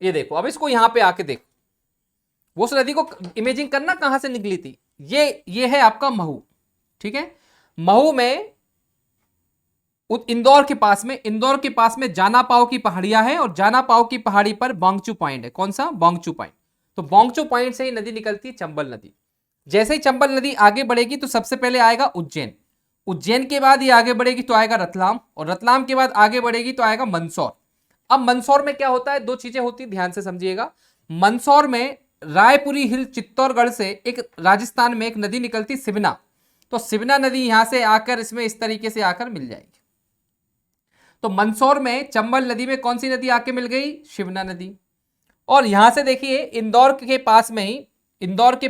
ये देखो, अब इसको यहां पे आके देखो, वो उस नदी को इमेजिन करना कहां से निकली थी। ये है आपका महू। ठीक है, महू में इंदौर के पास में जाना पाओ की पहाड़ियां हैं और जाना पाओ की पहाड़ी पर बांगचू पॉइंट है। कौन सा? बांगचू पॉइंट। तो बांगचू पॉइंट से ही नदी निकलती है चंबल नदी। जैसे ही चंबल नदी आगे बढ़ेगी तो सबसे पहले आएगा उज्जैन, उज्जैन के बाद ये आगे बढ़ेगी तो आएगा रतलाम, और रतलाम के बाद आगे बढ़ेगी तो आएगा मंदसौर। अब मंदसौर में क्या होता है? 2 चीजें होती है, ध्यान से समझिएगा। मंदसौर में रायपुरी हिल चित्तौड़गढ़ से एक राजस्थान में एक नदी निकलती सिवना, तो सिवना नदी यहां से आकर इसमें इस तरीके से आकर मिल जाएगी। तो मंदसौर में चंबल नदी में कौन सी नदी आके मिल गई? शिवना नदी। और यहां से देखिए, इंदौर के पास में ही इंदौर के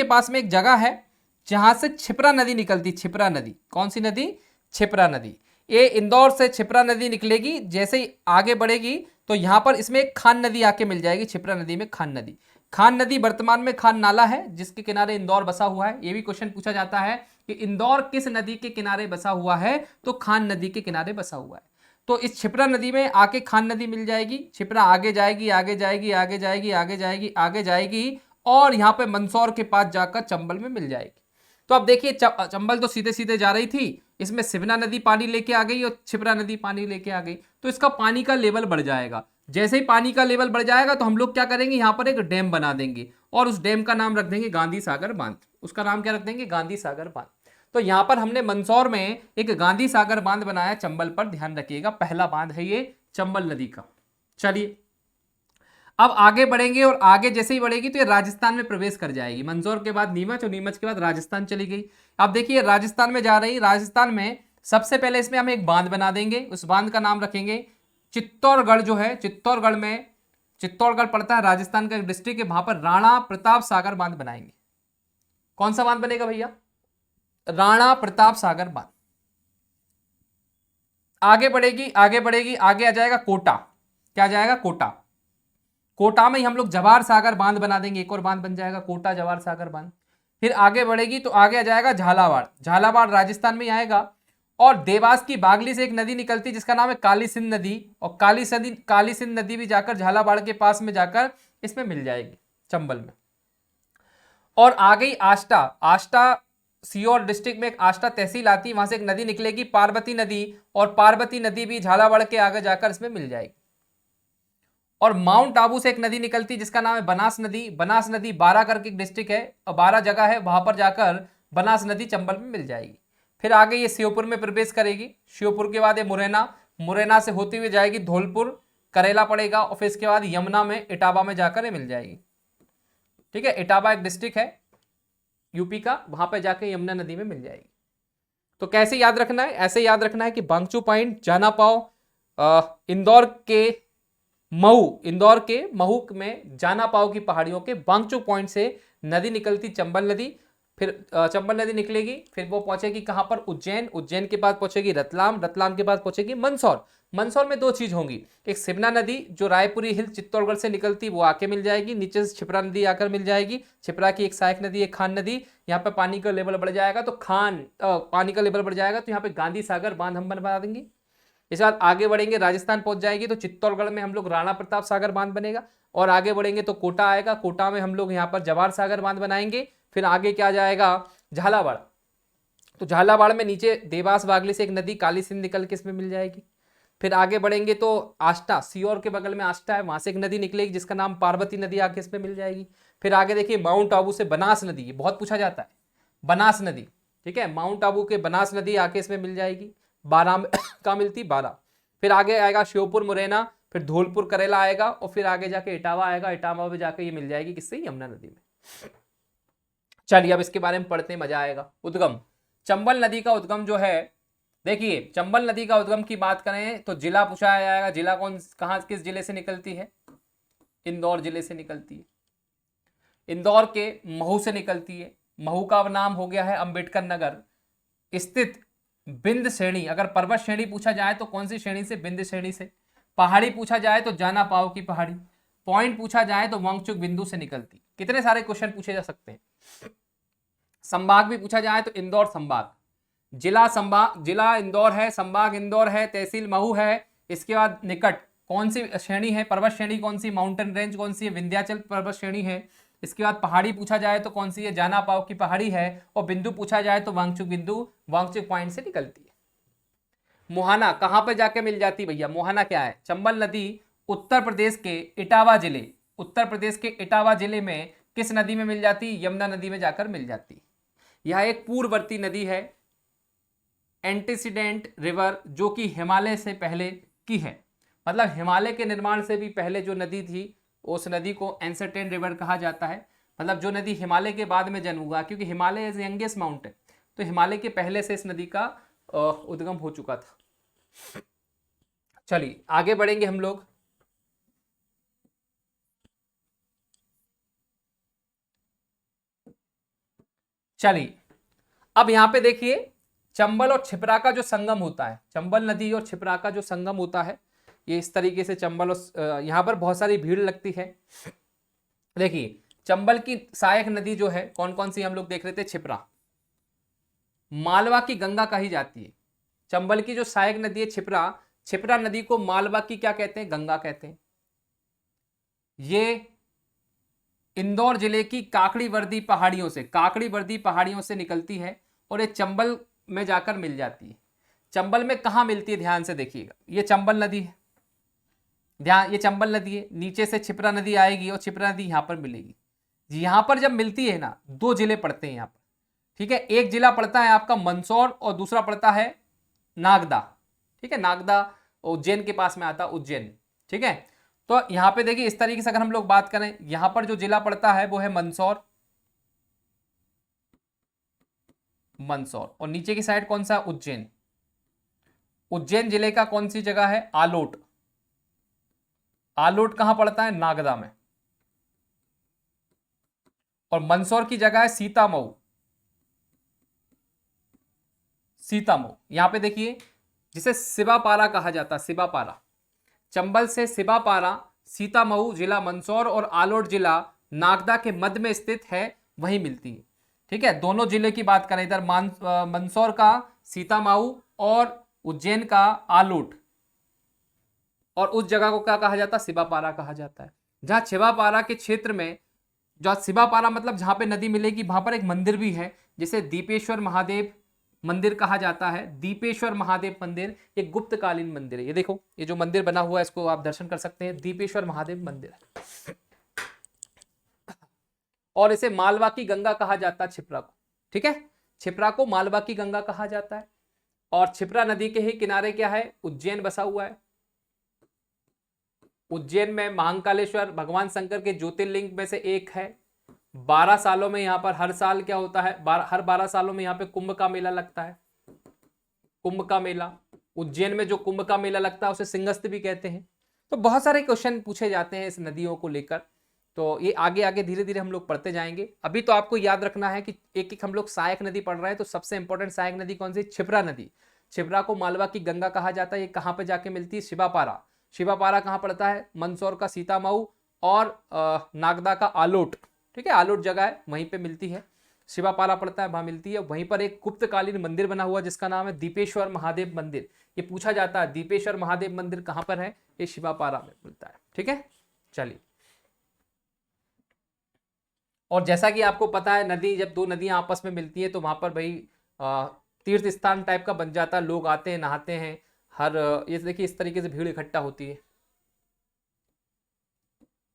पास में एक जगह है जहां से छिपरा नदी निकलती। छिपरा नदी, कौन सी नदी? छिपरा नदी। ये इंदौर से क्षिप्रा नदी निकलेगी, जैसे ही आगे बढ़ेगी तो यहां पर इसमें एक खान नदी आके मिल जाएगी, क्षिप्रा नदी में खान नदी। खान नदी वर्तमान में खान नाला है जिसके किनारे इंदौर बसा हुआ है। ये भी क्वेश्चन पूछा जाता है कि इंदौर किस नदी के किनारे बसा हुआ है, तो खान नदी के किनारे बसा हुआ है। तो इस क्षिप्रा नदी में आके खान नदी मिल जाएगी, क्षिप्रा आगे जाएगी आगे जाएगी आगे जाएगी आगे जाएगी आगे जाएगी और यहाँ पे मंदसौर के पास जाकर चंबल में मिल जाएगी। तो अब देखिए चंबल तो सीधे सीधे जा रही थी, इसमें सिवना नदी पानी लेके आ गई और क्षिप्रा नदी पानी लेके आ गई, तो इसका पानी का लेवल बढ़ जाएगा। जैसे ही पानी का लेवल बढ़ जाएगा तो हम लोग क्या करेंगे, यहाँ पर एक डैम बना देंगे और उस डैम का नाम रख देंगे गांधी सागर बांध। उसका नाम क्या रख देंगे, गांधी सागर बांध। तो यहां पर हमने मंदसौर में एक गांधी सागर बांध बनाया चंबल पर, ध्यान रखिएगा पहला बांध है ये चंबल नदी का। चलिए अब आगे बढ़ेंगे और आगे जैसे ही बढ़ेगी तो ये राजस्थान में प्रवेश कर जाएगी। मंदसौर के बाद नीमच और नीमच के बाद राजस्थान चली गई। अब देखिए राजस्थान में जा रही, राजस्थान में सबसे पहले इसमें हम एक बांध बना देंगे, उस बांध का नाम रखेंगे चित्तौड़गढ़। जो है चित्तौड़गढ़ में, चित्तौड़गढ़ पड़ता है राजस्थान का एक डिस्ट्रिक्ट है, वहां पर राणा प्रताप सागर बांध बनाएंगे। कौन सा बांध बनेगा भैया, राणा प्रताप सागर बांध। आगे बढ़ेगी आगे बढ़ेगी, आगे आ जाएगा कोटा। क्या आ जाएगा, कोटा। कोटा में ही हम लोग जवाहर सागर बांध बना देंगे, एक और बांध बन जाएगा कोटा जवाहर सागर बांध। फिर आगे बढ़ेगी तो आगे आ जाएगा झालावाड़। झालावाड़ राजस्थान में ही आएगा। और देवास की बागली से एक नदी निकलती है जिसका नाम है काली सिंध नदी, और काली सिंध नदी भी जाकर झालावाड़ के पास में जाकर इसमें मिल जाएगी चंबल में। और आ गई आष्टा। आष्टा सीहोर डिस्ट्रिक्ट में एक आष्टा तहसील आती है, वहां से एक नदी निकलेगी पार्वती नदी, और पार्वती नदी भी झालावाड़ के आगे जाकर इसमें मिल जाएगी। और माउंट आबू से एक नदी निकलती जिसका नाम है बनास नदी। बनास नदी बारा करके एक डिस्ट्रिक्ट है और 12 जगह है, वहां पर जाकर बनास नदी चंबल में मिल जाएगी। फिर आगे ये श्योपुर में प्रवेश करेगी, श्योपुर के बाद ये मुरैना, मुरैना से होती हुई जाएगी धौलपुर, करेला पड़ेगा, और फिर इसके बाद यमुना में इटावा में जाकर ये मिल जाएगी। ठीक है, इटावा एक डिस्ट्रिक्ट है यूपी का, वहां पर जाकर यमुना नदी में मिल जाएगी। तो कैसे याद रखना है, ऐसे याद रखना है कि बांगचू पॉइंट, जाना पाओ, इंदौर के महू में जाना पाओ की पहाड़ियों के बांगचू पॉइंट से नदी निकलती चंबल नदी। फिर चंबल नदी निकलेगी, फिर वो पहुंचेगी कहां पर, उज्जैन। उज्जैन के बाद पहुंचेगी रतलाम। रतलाम के बाद पहुंचेगी मंदसौर। मंदसौर में 2 चीज होंगी, एक सिवना नदी जो रायपुरी हिल चित्तौड़गढ़ से निकलती वो आके मिल जाएगी, नीचे से क्षिप्रा नदी आकर मिल जाएगी। क्षिप्रा की एक सहायक नदी, एक खान नदी। यहाँ पे पानी का लेवल बढ़ जाएगा तो पानी का लेवल बढ़ जाएगा तो यहाँ पे गांधी सागर बांध हम बनवा देंगे। इसके बाद आगे बढ़ेंगे, राजस्थान पहुंच जाएगी तो चित्तौड़गढ़ में हम लोग राणा प्रताप सागर बांध बनेगा। और आगे बढ़ेंगे तो कोटा आएगा, कोटा में हम लोग यहाँ पर जवाहर सागर बांध बनाएंगे। फिर आगे क्या जाएगा, झालावाड़। तो झालावाड़ में नीचे देवास बागली से एक नदी काली सिंध निकल के इसमें मिल जाएगी। फिर आगे बढ़ेंगे तो आष्टा, सीहोर के बगल में आष्टा है, वहां से एक नदी निकलेगी जिसका नाम पार्वती नदी आके इसमें मिल जाएगी। फिर आगे देखिए माउंट आबू से बनास नदी, ये बहुत पूछा जाता है, बनास नदी। ठीक है, माउंट आबू के बनास नदी आके इसमें मिल जाएगी, 12 में कहाँ मिलती, 12। फिर आगे आएगा श्योपुर मुरैना, फिर धौलपुर करेला आएगा, और फिर आगे जाके इटावा आएगा। इटावा में जाके ये मिल जाएगी किससे, यमुना नदी में। चलिए अब इसके बारे में पढ़ते हैं, मजा आएगा। उद्गम, चंबल नदी का उद्गम जो है, देखिए चंबल नदी का उद्गम की बात करें तो जिला पूछा जाएगा, जिला कहां किस जिले से निकलती है, इंदौर जिले से निकलती है। इंदौर के महू से निकलती है। महू का नाम हो गया है अंबेडकर नगर स्थित बिंद श्रेणी। अगर पर्वत श्रेणी पूछा जाए तो कौन सी श्रेणी से, बिंद श्रेणी से। पहाड़ी पूछा जाए तो जाना पाओ की पहाड़ी। पॉइंट पूछा जाए तो वांगचुक बिंदु से निकलती। कितने सारे क्वेश्चन पूछे जा सकते हैं। संभाग भी पूछा जाए तो इंदौर संभाग, जिला इंदौर है, संभाग इंदौर है, तहसील महू है। इसके बाद निकट कौन सी श्रेणी है, पर्वत श्रेणी कौन सी, माउंटेन रेंज कौन सी है, विंध्याचल पर्वत श्रेणी है। इसके बाद पहाड़ी पूछा जाए तो कौन सी है, जाना पाओ की पहाड़ी है। और बिंदु पूछा जाए तो वांगचुक बिंदु, वांगचुक पॉइंट से निकलती है। मोहाना कहां पर जाके मिल जाती भैया, मोहाना क्या है, चंबल नदी उत्तर प्रदेश के इटावा जिले, उत्तर प्रदेश के इटावा जिले में किस नदी में मिल जाती, यमुना नदी में जाकर मिल जाती। यह एक पूर्ववर्ती नदी है, एंटीसीडेंट रिवर, जो कि हिमालय से पहले की है। मतलब हिमालय के निर्माण से भी पहले जो नदी थी उस नदी को एंसेंटेंट रिवर कहा जाता है। मतलब जो नदी हिमालय के बाद में जन्म हुआ, क्योंकि हिमालय इज यंगेस्ट माउंटेन, तो हिमालय के पहले से इस नदी का उद्गम हो चुका था। चलिए आगे बढ़ेंगे हम लोग। चलिए अब यहां पे देखिए चंबल और छिपरा का जो संगम होता है, चंबल नदी और छिपरा का जो संगम होता है, ये इस तरीके से चंबल और यहाँ पर बहुत सारी भीड़ लगती है। देखिए चंबल की सहायक नदी जो है कौन कौन सी हम लोग देख रहे थे, छिपरा, मालवा की गंगा कही जाती है। चंबल की जो सहायक नदी है छिपरा, छिपरा नदी को मालवा की क्या कहते हैं, गंगा कहते हैं। ये इंदौर जिले की काकड़ी वर्दी पहाड़ियों से, काकड़ी वर्दी पहाड़ियों से निकलती है और ये चंबल में जाकर मिल जाती है। चंबल में कहाँ मिलती है, ध्यान से देखिएगा, ये चंबल नदी है, ध्यान, ये चंबल नदी है, नीचे से छिपरा नदी आएगी और छिपरा नदी यहाँ पर मिलेगी। यहाँ पर जब मिलती है ना, दो जिले पड़ते हैं यहाँ पर, ठीक है, एक जिला पड़ता है आपका मंदसौर और दूसरा पड़ता है नागदा, ठीक है, नागदा उज्जैन के पास में आता उज्जैन, ठीक है। तो यहाँ पे देखिए इस तरीके से अगर हम लोग बात करें, यहाँ पर जो जिला पड़ता है वो है मंदसौर, मंदसौर, और नीचे की साइड कौन सा, उज्जैन। उज्जैन जिले का कौन सी जगह है, आलोट, आलोट कहां पड़ता है, नागदा में। और मंदसौर की जगह है सीतामऊ, सीतामऊ। यहां पे देखिए जिसे सिबापारा कहा जाता है, सिबापारा, चंबल से सिबापारा, सीतामऊ जिला मंदसौर और आलोट जिला नागदा के मध्य में स्थित है, वहीं मिलती है, ठीक है। दोनों जिले की बात करें, इधर मंदसौर का सीतामऊ और उज्जैन का आलोट, और उस जगह को क्या कहा जाता है, सिबापारा कहा जाता है। जहां सिबापारा के क्षेत्र में, जहां सिबापारा मतलब जहां पे नदी मिलेगी, वहां पर एक मंदिर भी है जिसे दीपेश्वर महादेव मंदिर कहा जाता है। दीपेश्वर महादेव मंदिर एक गुप्तकालीन मंदिर है। ये देखो, ये जो मंदिर बना हुआ है इसको आप दर्शन कर सकते हैं, दीपेश्वर महादेव मंदिर। और इसे मालवा की गंगा कहा जाता है, छिपरा को, ठीक है, छिपरा को मालवा की गंगा कहा जाता है। और छिपरा नदी के ही किनारे क्या है, उज्जैन बसा हुआ है। उज्जैन में महाकालेश्वर भगवान शंकर के ज्योतिर्लिंग में से एक है। 12 सालों में यहाँ पर हर साल क्या होता है, हर 12 सालों में यहाँ पे कुंभ का मेला लगता है, कुंभ का मेला। उज्जैन में जो कुंभ का मेला लगता है उसे सिंहस्थ भी कहते हैं। तो बहुत सारे क्वेश्चन पूछे जाते हैं इस नदियों को लेकर, तो ये आगे आगे धीरे धीरे हम लोग पढ़ते जाएंगे। अभी तो आपको याद रखना है कि एक एक हम लोग सहायक नदी पढ़ रहे हैं, तो सबसे इंपॉर्टेंट सहायक नदी कौन सी, छिपरा नदी। छिपरा को मालवा की गंगा कहा जाता है। ये कहाँ पे जाके मिलती है, शिवापारा। शिवापारा कहाँ पड़ता है, मंदसौर का सीतामऊ और नागदा का आलोट, ठीक है, आलोट जगह है, वहीं पे मिलती है। शिवापारा पड़ता है, वहां मिलती है। वहीं पर एक गुप्तकालीन मंदिर बना हुआ जिसका नाम है दीपेश्वर महादेव मंदिर। ये पूछा जाता है दीपेश्वर महादेव मंदिर कहाँ पर है, ये शिवापारा में मिलता है, ठीक है। चलिए, और जैसा कि आपको पता है, नदी जब दो नदियां आपस में मिलती है तो वहां पर भाई तीर्थ स्थान टाइप का बन जाता है, लोग आते हैं, नहाते हैं, हर ये देखिए इस तरीके से भीड़ इकट्ठा होती है,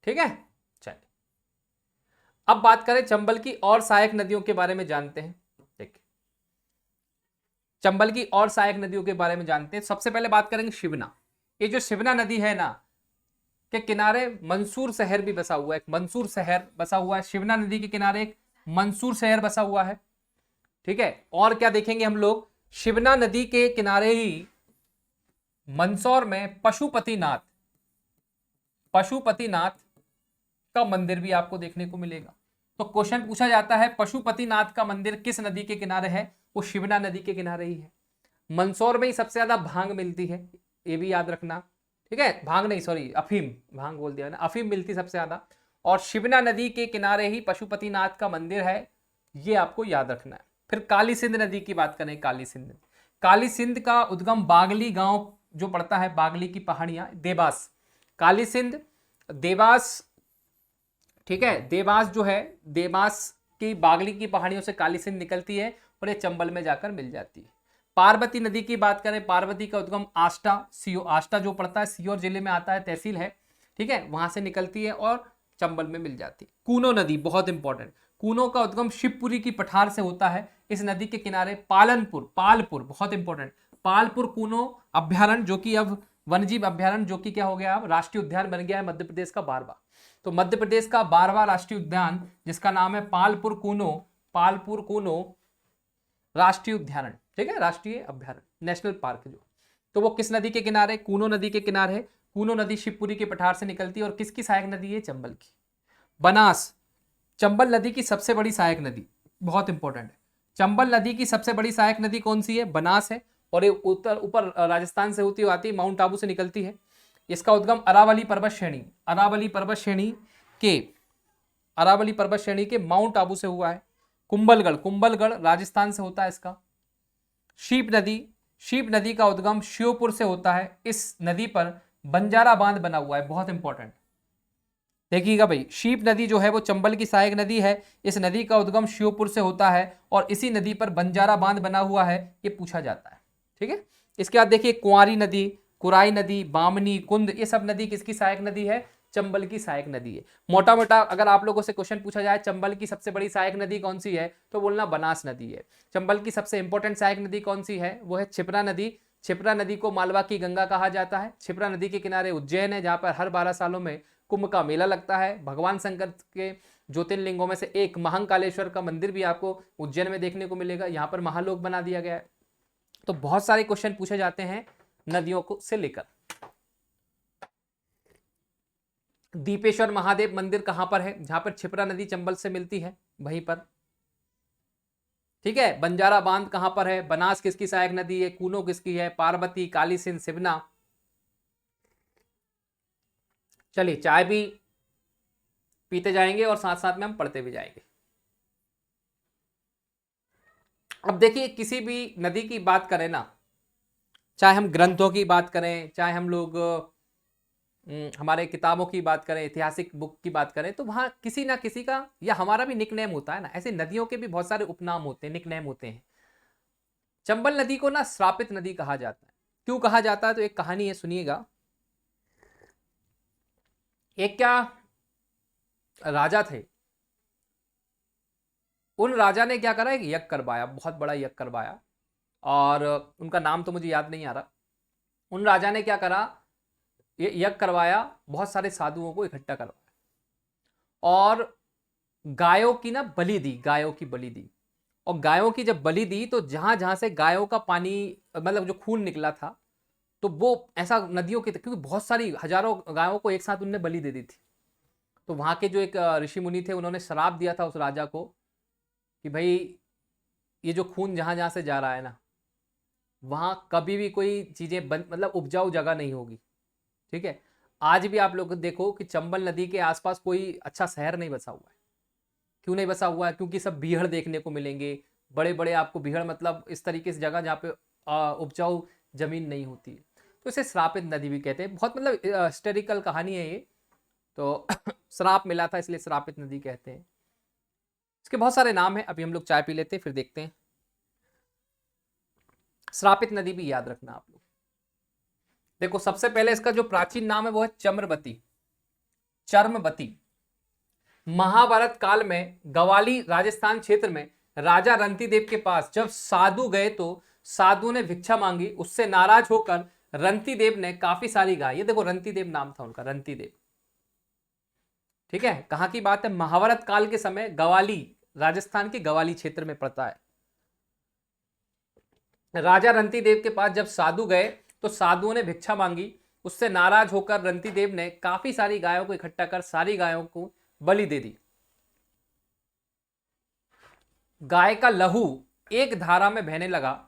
ठीक है। चलिए, अब बात करें चंबल की और सहायक नदियों के बारे में जानते हैं। देखिए, चंबल की और सहायक नदियों के बारे में जानते हैं। सबसे पहले बात करेंगे शिवना। ये जो शिवना नदी है ना, के किनारे मंसूर शहर भी बसा हुआ है, एक मंसूर शहर बसा हुआ है। शिवना नदी के किनारे एक मंसूर शहर बसा हुआ है, ठीक है। और क्या देखेंगे हम लोग, शिवना नदी के किनारे ही मंदसौर में पशुपतिनाथ, पशुपतिनाथ का मंदिर भी आपको देखने को मिलेगा। तो क्वेश्चन पूछा जाता है पशुपतिनाथ का मंदिर किस नदी के किनारे है, वो शिवना नदी के किनारे ही है। मंदसौर में ही सबसे ज्यादा भांग मिलती है, ये भी याद रखना, ठीक है। भांग नहीं, सॉरी, अफीम, भांग बोल दिया ना, अफीम मिलती सबसे ज्यादा। और शिवना नदी के किनारे ही पशुपतिनाथ का मंदिर है, ये आपको याद रखना है। फिर काली सिंध नदी की बात करें, काली सिंध, काली सिंध का उद्गम बागली गांव जो पड़ता है, बागली की पहाड़ियां, देवास, काली सिंध देवास, ठीक है। देवास जो है, देवास की बागली की पहाड़ियों से काली सिंध निकलती है और ये चंबल में जाकर मिल जाती है। पार्वती नदी की बात करें, पार्वती का उद्गम आष्टा, आष्टा जो पड़ता है सीहोर जिले में आता है, तहसील है, ठीक है, वहां से निकलती है और चंबल में मिल जाती है। कूनो नदी बहुत इंपॉर्टेंट, कूनो का उद्गम शिवपुरी की पठार से होता है। इस नदी के किनारे पालनपुर, पालपुर बहुत इंपॉर्टेंट, पालपुर कूनो अभ्यारण्य, जो कि अब वन्यजीव अभ्यारण्य, जो कि क्या हो गया, अब राष्ट्रीय उद्यान बन गया है, मध्य प्रदेश का 12वां। तो मध्य प्रदेश का 12वां राष्ट्रीय उद्यान जिसका नाम है पालपुर कूनो, पालपुर कूनो राष्ट्रीय उद्यान, ठीक है, राष्ट्रीय अभ्यारण्य, नेशनल पार्क जो, तो वो किस नदी के किनारे, कूनो नदी के किनारे है। कूनो नदी शिवपुरी के पठार से निकलती है और किसकी सहायक नदी है, चंबल की। बनास, चंबल नदी की सबसे बड़ी सहायक नदी, बहुत इंपॉर्टेंट है। चंबल नदी की सबसे बड़ी सहायक नदी कौन सी है? बनास है। और ये ऊपर राजस्थान से होती हुई आती है, माउंट आबू से निकलती है। इसका उद्गम अरावली पर्वत श्रेणी, अरावली पर्वत श्रेणी के माउंट आबू से हुआ है। कुंभलगढ़ राजस्थान से होता है इसका। शीप नदी का उद्गम श्योपुर से होता है। इस नदी पर बंजारा बांध बना हुआ है, बहुत इंपॉर्टेंट देखिएगा भाई। शीप नदी जो है वो चंबल की सहायक नदी है। इस नदी का उद्गम श्योपुर से होता है और इसी नदी पर बंजारा बांध बना हुआ है, ये पूछा जाता है। ठीक है, इसके बाद देखिए कुंवारी नदी, कुराई नदी, बामनी, कुंद, ये सब नदी किसकी सहायक नदी है? चंबल की सहायक नदी है। मोटा मोटा अगर आप लोगों से क्वेश्चन पूछा जाए चंबल की सबसे बड़ी सहायक नदी कौन सी है, तो बोलना बनास नदी है। चंबल की सबसे इंपॉर्टेंट सहायक नदी कौन सी है? वो है क्षिप्रा नदी। क्षिप्रा नदी को मालवा की गंगा कहा जाता है। क्षिप्रा नदी के किनारे उज्जैन है, जहां पर हर 12 सालों में कुंभ का मेला लगता है। भगवान शंकर के ज्योतिर्लिंगों में से एक महाकालेश्वर का मंदिर भी आपको उज्जैन में देखने को मिलेगा। यहाँ पर महालोक बना दिया गया है। तो बहुत सारे क्वेश्चन पूछे जाते हैं नदियों को से लेकर। दीपेश्वर महादेव मंदिर कहां पर है? जहां पर क्षिप्रा नदी चंबल से मिलती है, वहीं पर। ठीक है, बंजारा बांध कहां पर है? बनास किसकी सहायक नदी है? कूनो किसकी है? पार्वती, काली सिंध, सिवना। चलिए चाय भी पीते जाएंगे और साथ साथ में हम पढ़ते भी जाएंगे। अब देखिए, किसी भी नदी की बात करें ना, चाहे हम ग्रंथों की बात करें, चाहे हम लोग हमारे किताबों की बात करें, ऐतिहासिक बुक की बात करें, तो वहां किसी ना किसी का या हमारा भी निकनेम होता है ना। ऐसे नदियों के भी बहुत सारे उपनाम होते हैं, निकनेम होते हैं। चंबल नदी को ना श्रापित नदी कहा जाता है। क्यों कहा जाता है? तो एक कहानी है, सुनिएगा। एक क्या राजा थे, उन राजा ने क्या करा, एक यज्ञ करवाया, बहुत बड़ा यज्ञ करवाया, और उनका नाम तो मुझे याद नहीं आ रहा। उन राजा ने क्या करा, ये यज्ञ करवाया, बहुत सारे साधुओं को इकट्ठा करवाया और गायों की ना बलि दी, गायों की बलि दी। और गायों की जब बलि दी तो जहां जहां से गायों का पानी, मतलब जो खून निकला था, तो वो ऐसा नदियों के, क्योंकि बहुत सारी हजारों गायों को एक साथ उनने बलि दे दी थी। तो वहां के जो एक ऋषि मुनि थे, उन्होंने श्राप दिया था उस राजा को कि भाई ये जो खून जहां जहां से जा रहा है ना, वहां कभी भी कोई चीजें मतलब उपजाऊ जगह नहीं होगी। ठीक है, आज भी आप लोग देखो कि चंबल नदी के आसपास कोई अच्छा शहर नहीं बसा हुआ है। क्यों नहीं बसा हुआ है? क्योंकि सब बीहड़ देखने को मिलेंगे, बड़े बड़े आपको बीहड़, मतलब इस तरीके से जगह जहाँ पे उपजाऊ जमीन नहीं होती है। तो इसे श्रापित नदी भी कहते हैं। बहुत मतलब हिस्टोरिकल कहानी है ये। तो श्राप मिला था इसलिए श्रापित नदी कहते हैं। इसके बहुत सारे नाम हैं, अभी हम लोग चाय पी लेते हैं फिर देखते हैं। श्रापित नदी भी याद रखना आप लोग। देखो, सबसे पहले इसका जो प्राचीन नाम है वो है चर्मवती। महाभारत काल में गवाली राजस्थान क्षेत्र में राजा रंतीदेव के पास जब साधु गए तो साधु ने भिक्षा मांगी। उससे नाराज होकर रंतीदेव ने काफी सारी गाय, ये देखो रंतीदेव नाम था उनका, रंतीदेव। ठीक है, कहां की बात है? महाभारत काल के समय, गवाली राजस्थान के गवाली क्षेत्र में पड़ता है। राजा रंतीदेव के पास जब साधु गए तो साधुओं ने भिक्षा मांगी। उससे नाराज होकर रंतीदेव ने काफी सारी गायों को इकट्ठा कर सारी गायों को बलि दे दी। गाय का लहू एक धारा में बहने लगा,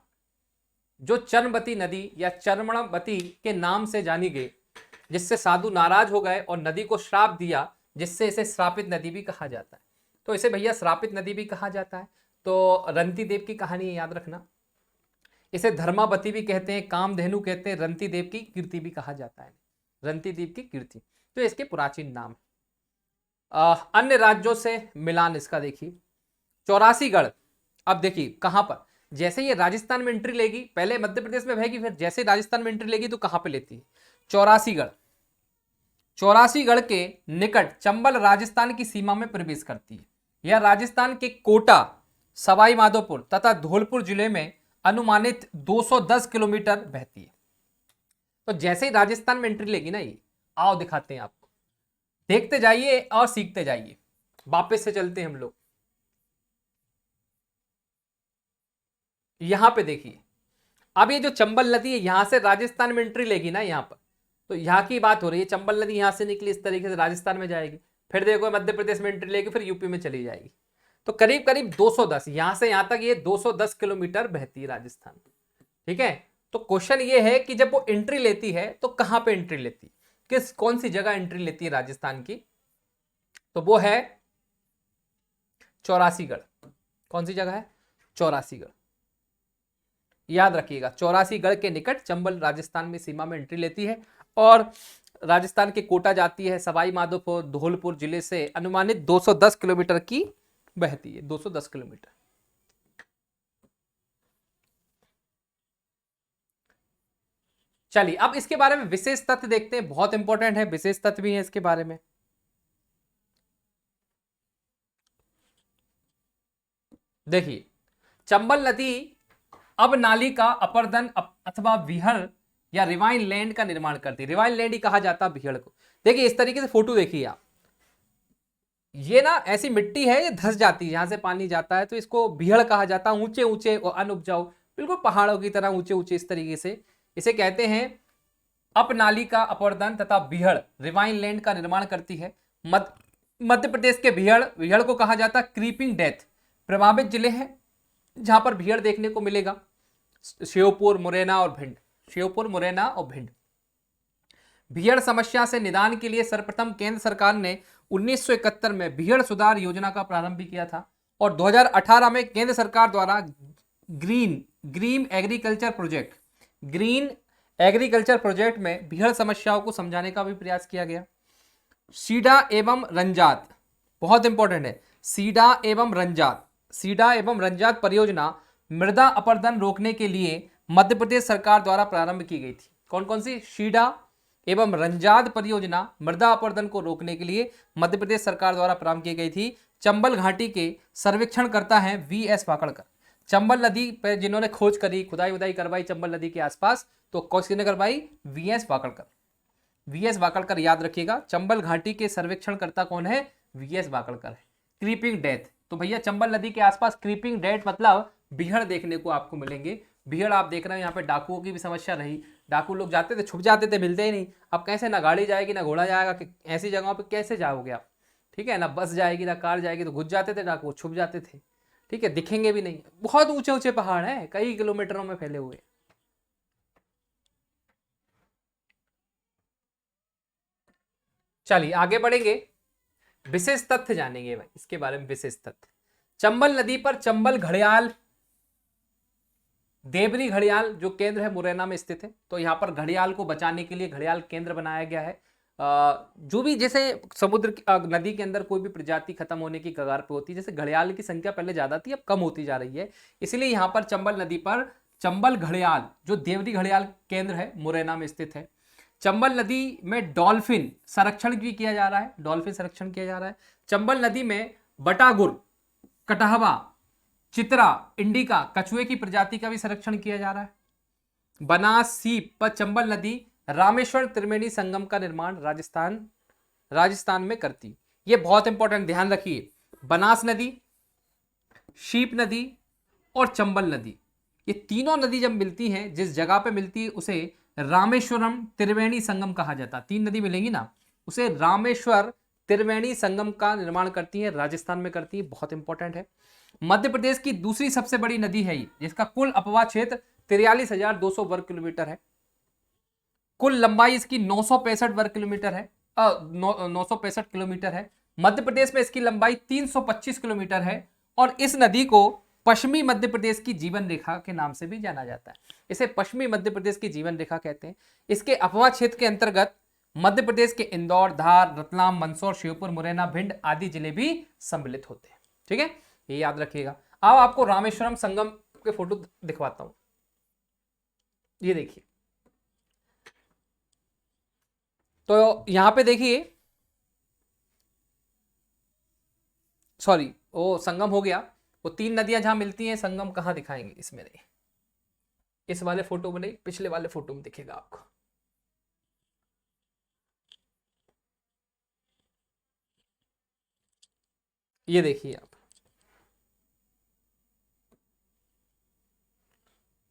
जो चर्मवती नदी या चर्मणवती के नाम से जानी गई, जिससे साधु नाराज हो गए और नदी को श्राप दिया, जिससे इसे श्रापित नदी भी कहा जाता है। तो इसे भैया श्रापित नदी भी कहा जाता है। तो रंतीदेव की कहानी याद रखना। इसे धर्मावती भी कहते हैं, कामधेनु कहते हैं, रंतीदेव की कीर्ति भी कहा जाता है, रंतीदेव की कीर्ति। तो इसके प्राचीन नाम। अन्य राज्यों से मिलान इसका देखिए, चौरासीगढ़। अब देखिए कहां पर, जैसे ये राजस्थान में एंट्री लेगी, पहले मध्य प्रदेश में बहेगी, फिर जैसे राजस्थान में एंट्री लेगी तो कहां पे लेती है? चौरासीगढ़। चौरासीगढ़ के निकट चंबल राजस्थान की सीमा में प्रवेश करती है। यह राजस्थान के कोटा, सवाई माधोपुर तथा धौलपुर जिले में अनुमानित 210 किलोमीटर बहती है। तो जैसे ही राजस्थान में एंट्री लेगी ना, ये आओ दिखाते हैं आपको, देखते जाइए और सीखते जाइए। वापस से चलते हैं हम लोग। यहां पे देखिए, अब ये जो चंबल नदी है, यहां से राजस्थान में एंट्री लेगी ना यहां पर, तो यहां की बात हो रही है। चंबल नदी यहां से निकली, इस तरीके से राजस्थान में जाएगी, फिर देखो मध्य प्रदेश में एंट्री लेगी, फिर यूपी में चली जाएगी। तो करीब करीब 210, यहां से यहां तक ये 210 किलोमीटर बहती है राजस्थान। ठीक है, तो क्वेश्चन ये है कि जब वो एंट्री लेती है तो कहां पे एंट्री लेती है, कौन सी जगह एंट्री लेती है राजस्थान की, तो वो है चौरासीगढ़। कौन सी जगह है? चौरासीगढ़। याद रखिएगा, चौरासीगढ़ के निकट चंबल राजस्थान में सीमा में एंट्री लेती है और राजस्थान के कोटा जाती है, सवाई माधोपुर धौलपुर जिले से अनुमानित 210 किलोमीटर की बहती है, 210 किलोमीटर। चलिए अब इसके बारे में विशेष तथ्य देखते हैं, बहुत इंपॉर्टेंट है, विशेष तथ्य भी है इसके बारे में। देखिए, चंबल नदी अब नाली का अपर्दन अथवा विहड़ या रिवाइन लैंड का निर्माण करती है। रिवाइन लैंड ही कहा जाता है विहड़ को। देखिए इस तरीके से फोटो देखिए आप, ये ना ऐसी मिट्टी है, ये धंस जाती है, यहां से पानी जाता है तो इसको विहड़ कहा जाता है। ऊंचे ऊंचे और अनउपजाऊ, बिल्कुल पहाड़ों की तरह ऊंचे ऊंचे, इस तरीके से इसे कहते हैं। अप नाली का अपर्दन तथा विहड़ रिवाइन लैंड का निर्माण करती है। मध्य प्रदेश के विहड़ को कहा जाता है क्रीपिंग डेथ। प्रभावित जिले हैं जहां पर विहड़ देखने को मिलेगा, श्योपुर, मुरैना और भिंड। श्योपुर, मुरैना और भिंड। विहड़ समस्या से निदान के लिए सर्वप्रथम केंद्र सरकार ने 1971 में विहड़ सुधार योजना का प्रारंभ भी किया था और 2018 में केंद्र सरकार द्वारा ग्रीन एग्रीकल्चर प्रोजेक्ट में विहड़ समस्याओं को समझाने का भी प्रयास किया गया। सीडा एवं रंजात, बहुत इंपॉर्टेंट है, सीडा एवं रंजात परियोजना मृदा अपरदन रोकने के लिए मध्य प्रदेश सरकार द्वारा प्रारंभ की गई थी। कौन कौन सी? सीडा एवं रंजात परियोजना मृदा अपरदन को रोकने के लिए मध्य प्रदेश सरकार द्वारा प्रारंभ की गई थी। चंबल घाटी के सर्वेक्षण करता है वीएस वाकड़कर। चंबल नदी पर जिन्होंने खोज करी, खुदाई उदाई करवाई चंबल नदी के आसपास, तो किसने करवाई? वीएस वाकड़कर। वीएस वाकड़कर, याद रखिएगा। चंबल घाटी के सर्वेक्षण करता कौन है? वीएस वाकड़कर है। क्रीपिंग डेथ, तो भैया चंबल नदी के आसपास क्रीपिंग डेथ मतलब विहड़ देखने को आपको मिलेंगे। विहड़ आप देख रहे हैं, यहाँ पे डाकुओं की भी समस्या रही। डाकू लोग जाते थे, छुप जाते थे, मिलते ही नहीं। अब कैसे, ना गाड़ी जाएगी ना घोड़ा जाएगा, कि ऐसी जगहों पे कैसे जाओगे आप? ठीक है ना, बस जाएगी ना कार जाएगी, तो घुस जाते थे डाकू, छुप जाते थे। ठीक है, दिखेंगे भी नहीं। बहुत ऊंचे ऊंचे पहाड़ हैं, कई किलोमीटरों में फैले हुए। चलिए आगे बढ़ेंगे, विशेष तथ्य जानेंगे भाई इसके बारे में। विशेष तथ्य, चंबल नदी पर चंबल घड़ियाल, देवरी घड़ियाल जो केंद्र है मुरैना में स्थित है। तो यहाँ पर घड़ियाल को बचाने के लिए घड़ियाल केंद्र बनाया गया है। जो भी जैसे समुद्र नदी के अंदर कोई भी प्रजाति खत्म होने की कगार पे होती है, जैसे घड़ियाल की संख्या पहले ज्यादा थी, अब कम होती जा रही है, इसलिए यहाँ पर चंबल नदी पर चंबल घड़ियाल जो देवरी घड़ियाल केंद्र है मुरैना में स्थित है। चंबल नदी में डॉल्फिन संरक्षण भी किया जा रहा है, डॉल्फिन संरक्षण किया जा रहा है। चंबल नदी में बटागुर, कटहवा, चित्रा, इंडिका, कछुए की प्रजाति का भी संरक्षण किया जा रहा है। बनास सीप पर चंबल नदी रामेश्वर त्रिवेणी संगम का निर्माण राजस्थान में करती। ये बहुत इंपॉर्टेंट, ध्यान रखिए। बनास नदी, शीप नदी और चंबल नदी, ये तीनों नदी जब मिलती हैं, जिस जगह पे मिलती है उसे रामेश्वरम त्रिवेणी संगम कहा जाता है। तीन नदी मिलेंगी ना, उसे रामेश्वर त्रिवेणी संगम का निर्माण करती है, राजस्थान में करती है। बहुत इंपॉर्टेंट है। मध्य प्रदेश की दूसरी सबसे बड़ी नदी है ये, जिसका कुल अपवाह क्षेत्र 43,200 वर्ग किलोमीटर है। कुल लंबाई इसकी 965 वर्ग किलोमीटर है, 965 किलोमीटर है। मध्य प्रदेश में इसकी लंबाई 325 किलोमीटर है और इस नदी को पश्चिमी मध्य प्रदेश की जीवन रेखा के नाम से भी जाना जाता है। इसे पश्चिमी मध्य प्रदेश की जीवन रेखा कहते हैं। इसके अपवाह क्षेत्र के अंतर्गत मध्य प्रदेश के इंदौर, धार, रतलाम, मंदसौर, श्योपुर, मुरैना, भिंड आदि जिले भी सम्मिलित होते हैं। ठीक है, ये याद रखिएगा। अब आपको रामेश्वरम संगम के फोटो दिखवाता हूं, ये देखिए। तो यहां पे देखिए, सॉरी वो संगम हो गया। वो तीन नदियां जहां मिलती हैं, संगम कहां दिखाएंगे? इसमें नहीं, इस वाले फोटो में नहीं, पिछले वाले फोटो में दिखेगा आपको। ये देखिए आप,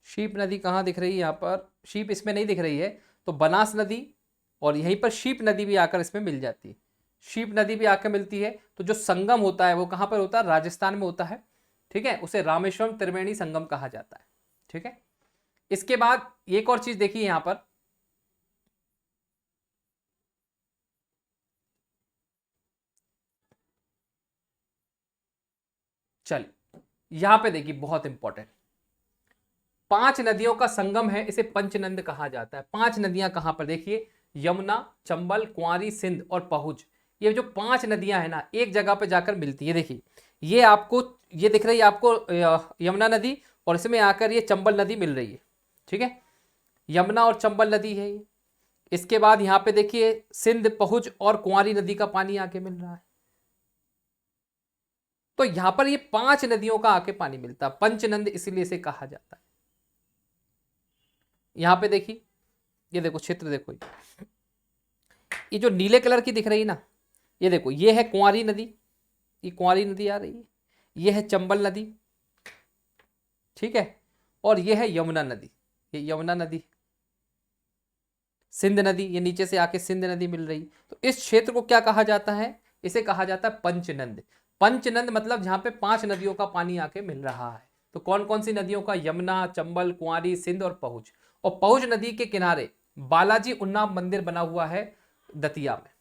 शीप नदी कहां दिख रही है? यहां पर शीप इसमें नहीं दिख रही है, तो बनास नदी और यहीं पर शीप नदी भी आकर इसमें मिल जाती है। शीप नदी भी आके मिलती है। तो जो संगम होता है वो कहाँ पर होता है, राजस्थान में होता है। ठीक है, उसे रामेश्वरम त्रिवेणी संगम कहा जाता है। ठीक है, इसके बाद एक और चीज देखिए यहां पर, चलिए यहां पे देखिए बहुत इंपॉर्टेंट, 5 नदियों का संगम है, इसे पंचनंद कहा जाता है। 5 नदियां कहां पर देखिए, यमुना, चंबल, कुंवारी, सिंध और पहुज। ये जो 5 नदियां हैं ना, एक जगह पे जाकर मिलती है। देखिए ये आपको, ये दिख रही है आपको यमुना नदी, और इसमें आकर ये चंबल नदी मिल रही है। ठीक है, यमुना और चंबल नदी है ये। इसके बाद यहां पे देखिए सिंध, पहुज और कुंवारी नदी का पानी आके मिल रहा है। तो यहां पर ये 5 नदियों का आके पानी मिलता है, पंचनंद इसीलिए इसे कहा जाता है। यहां पे देखिए, ये देखो क्षेत्र देखो, ये जो नीले कलर की दिख रही है ना, ये देखो ये है कुंवारी नदी, ये कुंवारी नदी आ रही है, ये है चंबल नदी। ठीक है, और ये है यमुना नदी, ये यमुना नदी। सिंध नदी, ये नीचे से आके सिंध नदी मिल रही। तो इस क्षेत्र को क्या कहा जाता है, इसे कहा जाता है पंचनंद। पंचनंद मतलब जहां पे 5 नदियों का पानी आके मिल रहा है। तो कौन कौन सी नदियों का, यमुना, चंबल, कुंवारी, सिंध और पहुज। और पहुज नदी के किनारे बालाजी उन्नाव मंदिर बना हुआ है दतिया में।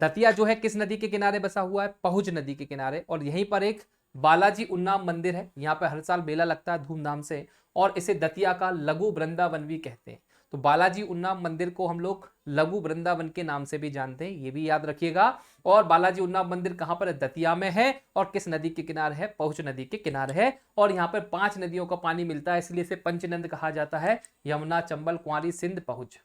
दतिया जो है किस नदी के किनारे बसा हुआ है, पहुज नदी के किनारे। और यहीं पर एक बालाजी उन्नाव मंदिर है, यहाँ पे हर साल मेला लगता है धूमधाम से, और इसे दतिया का लघु वृंदावन भी कहते हैं। तो बालाजी उन्नाव मंदिर को हम लोग लघु वृंदावन के नाम से भी जानते हैं, ये भी याद रखिएगा। और बालाजी उन्नाव मंदिर कहां पर है, दतिया में है, और किस नदी के किनारे है, पहुज नदी के किनारे है। और यहाँ पर 5 नदियों का पानी मिलता है, इसलिए इसे पंचनंद कहा जाता है, यमुना, चंबल, कुंवारी, सिंध, पहुज।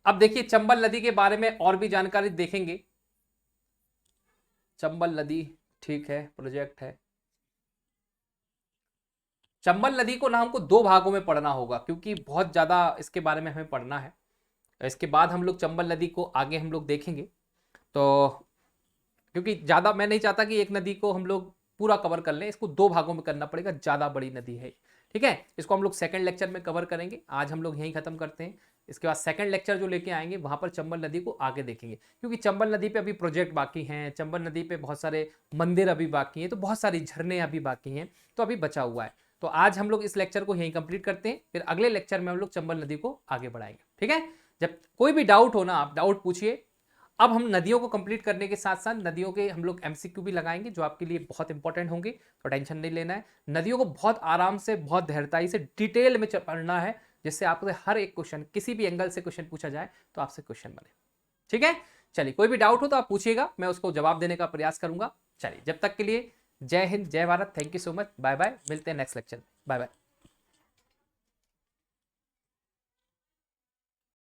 अब देखिए चंबल नदी के बारे में और भी जानकारी देखेंगे। चंबल नदी, ठीक है, प्रोजेक्ट है। चंबल नदी को ना हमको 2 भागों में पढ़ना होगा, क्योंकि बहुत ज्यादा इसके बारे में हमें पढ़ना है। इसके बाद हम लोग चंबल नदी को आगे हम लोग देखेंगे। तो क्योंकि ज्यादा मैं नहीं चाहता कि एक नदी को हम लोग पूरा कवर कर लें, इसको 2 भागों में करना पड़ेगा, ज्यादा बड़ी नदी है। ठीक है, इसको हम लोग सेकंड लेक्चर में कवर करेंगे। आज हम लोग यहीं खत्म करते हैं। इसके बाद सेकंड लेक्चर जो लेके आएंगे वहां पर चंबल नदी को आगे देखेंगे, क्योंकि चंबल नदी पे अभी प्रोजेक्ट बाकी हैं, चंबल नदी पे बहुत सारे मंदिर अभी बाकी हैं, तो बहुत सारी झरने अभी बाकी हैं, तो अभी बचा हुआ है। तो आज हम लोग इस लेक्चर को यहीं कंप्लीट करते हैं, फिर अगले लेक्चर में हम लोग चंबल नदी को आगे बढ़ाएंगे। ठीक है, जब कोई भी डाउट हो ना, आप डाउट पूछिए। अब हम नदियों को कंप्लीट करने के साथ साथ नदियों के हम लोग एमसीक्यू भी लगाएंगे, जो आपके लिए बहुत इंपॉर्टेंट होंगे, तो टेंशन नहीं लेना है। नदियों को बहुत आराम से, बहुत धैर्यताई से, डिटेल में पढ़ना है, जिससे आपसे हर एक क्वेश्चन, किसी भी एंगल से क्वेश्चन पूछा जाए तो आपसे क्वेश्चन बने। ठीक है, चलिए कोई भी डाउट हो तो आप पूछिएगा, मैं उसको जवाब देने का प्रयास करूंगा। चलिए जब तक के लिए जय हिंद, जय Bharat, thank you so much, bye bye, मिलते हैं नेक्स्ट लेक्चर में, बाय बाय।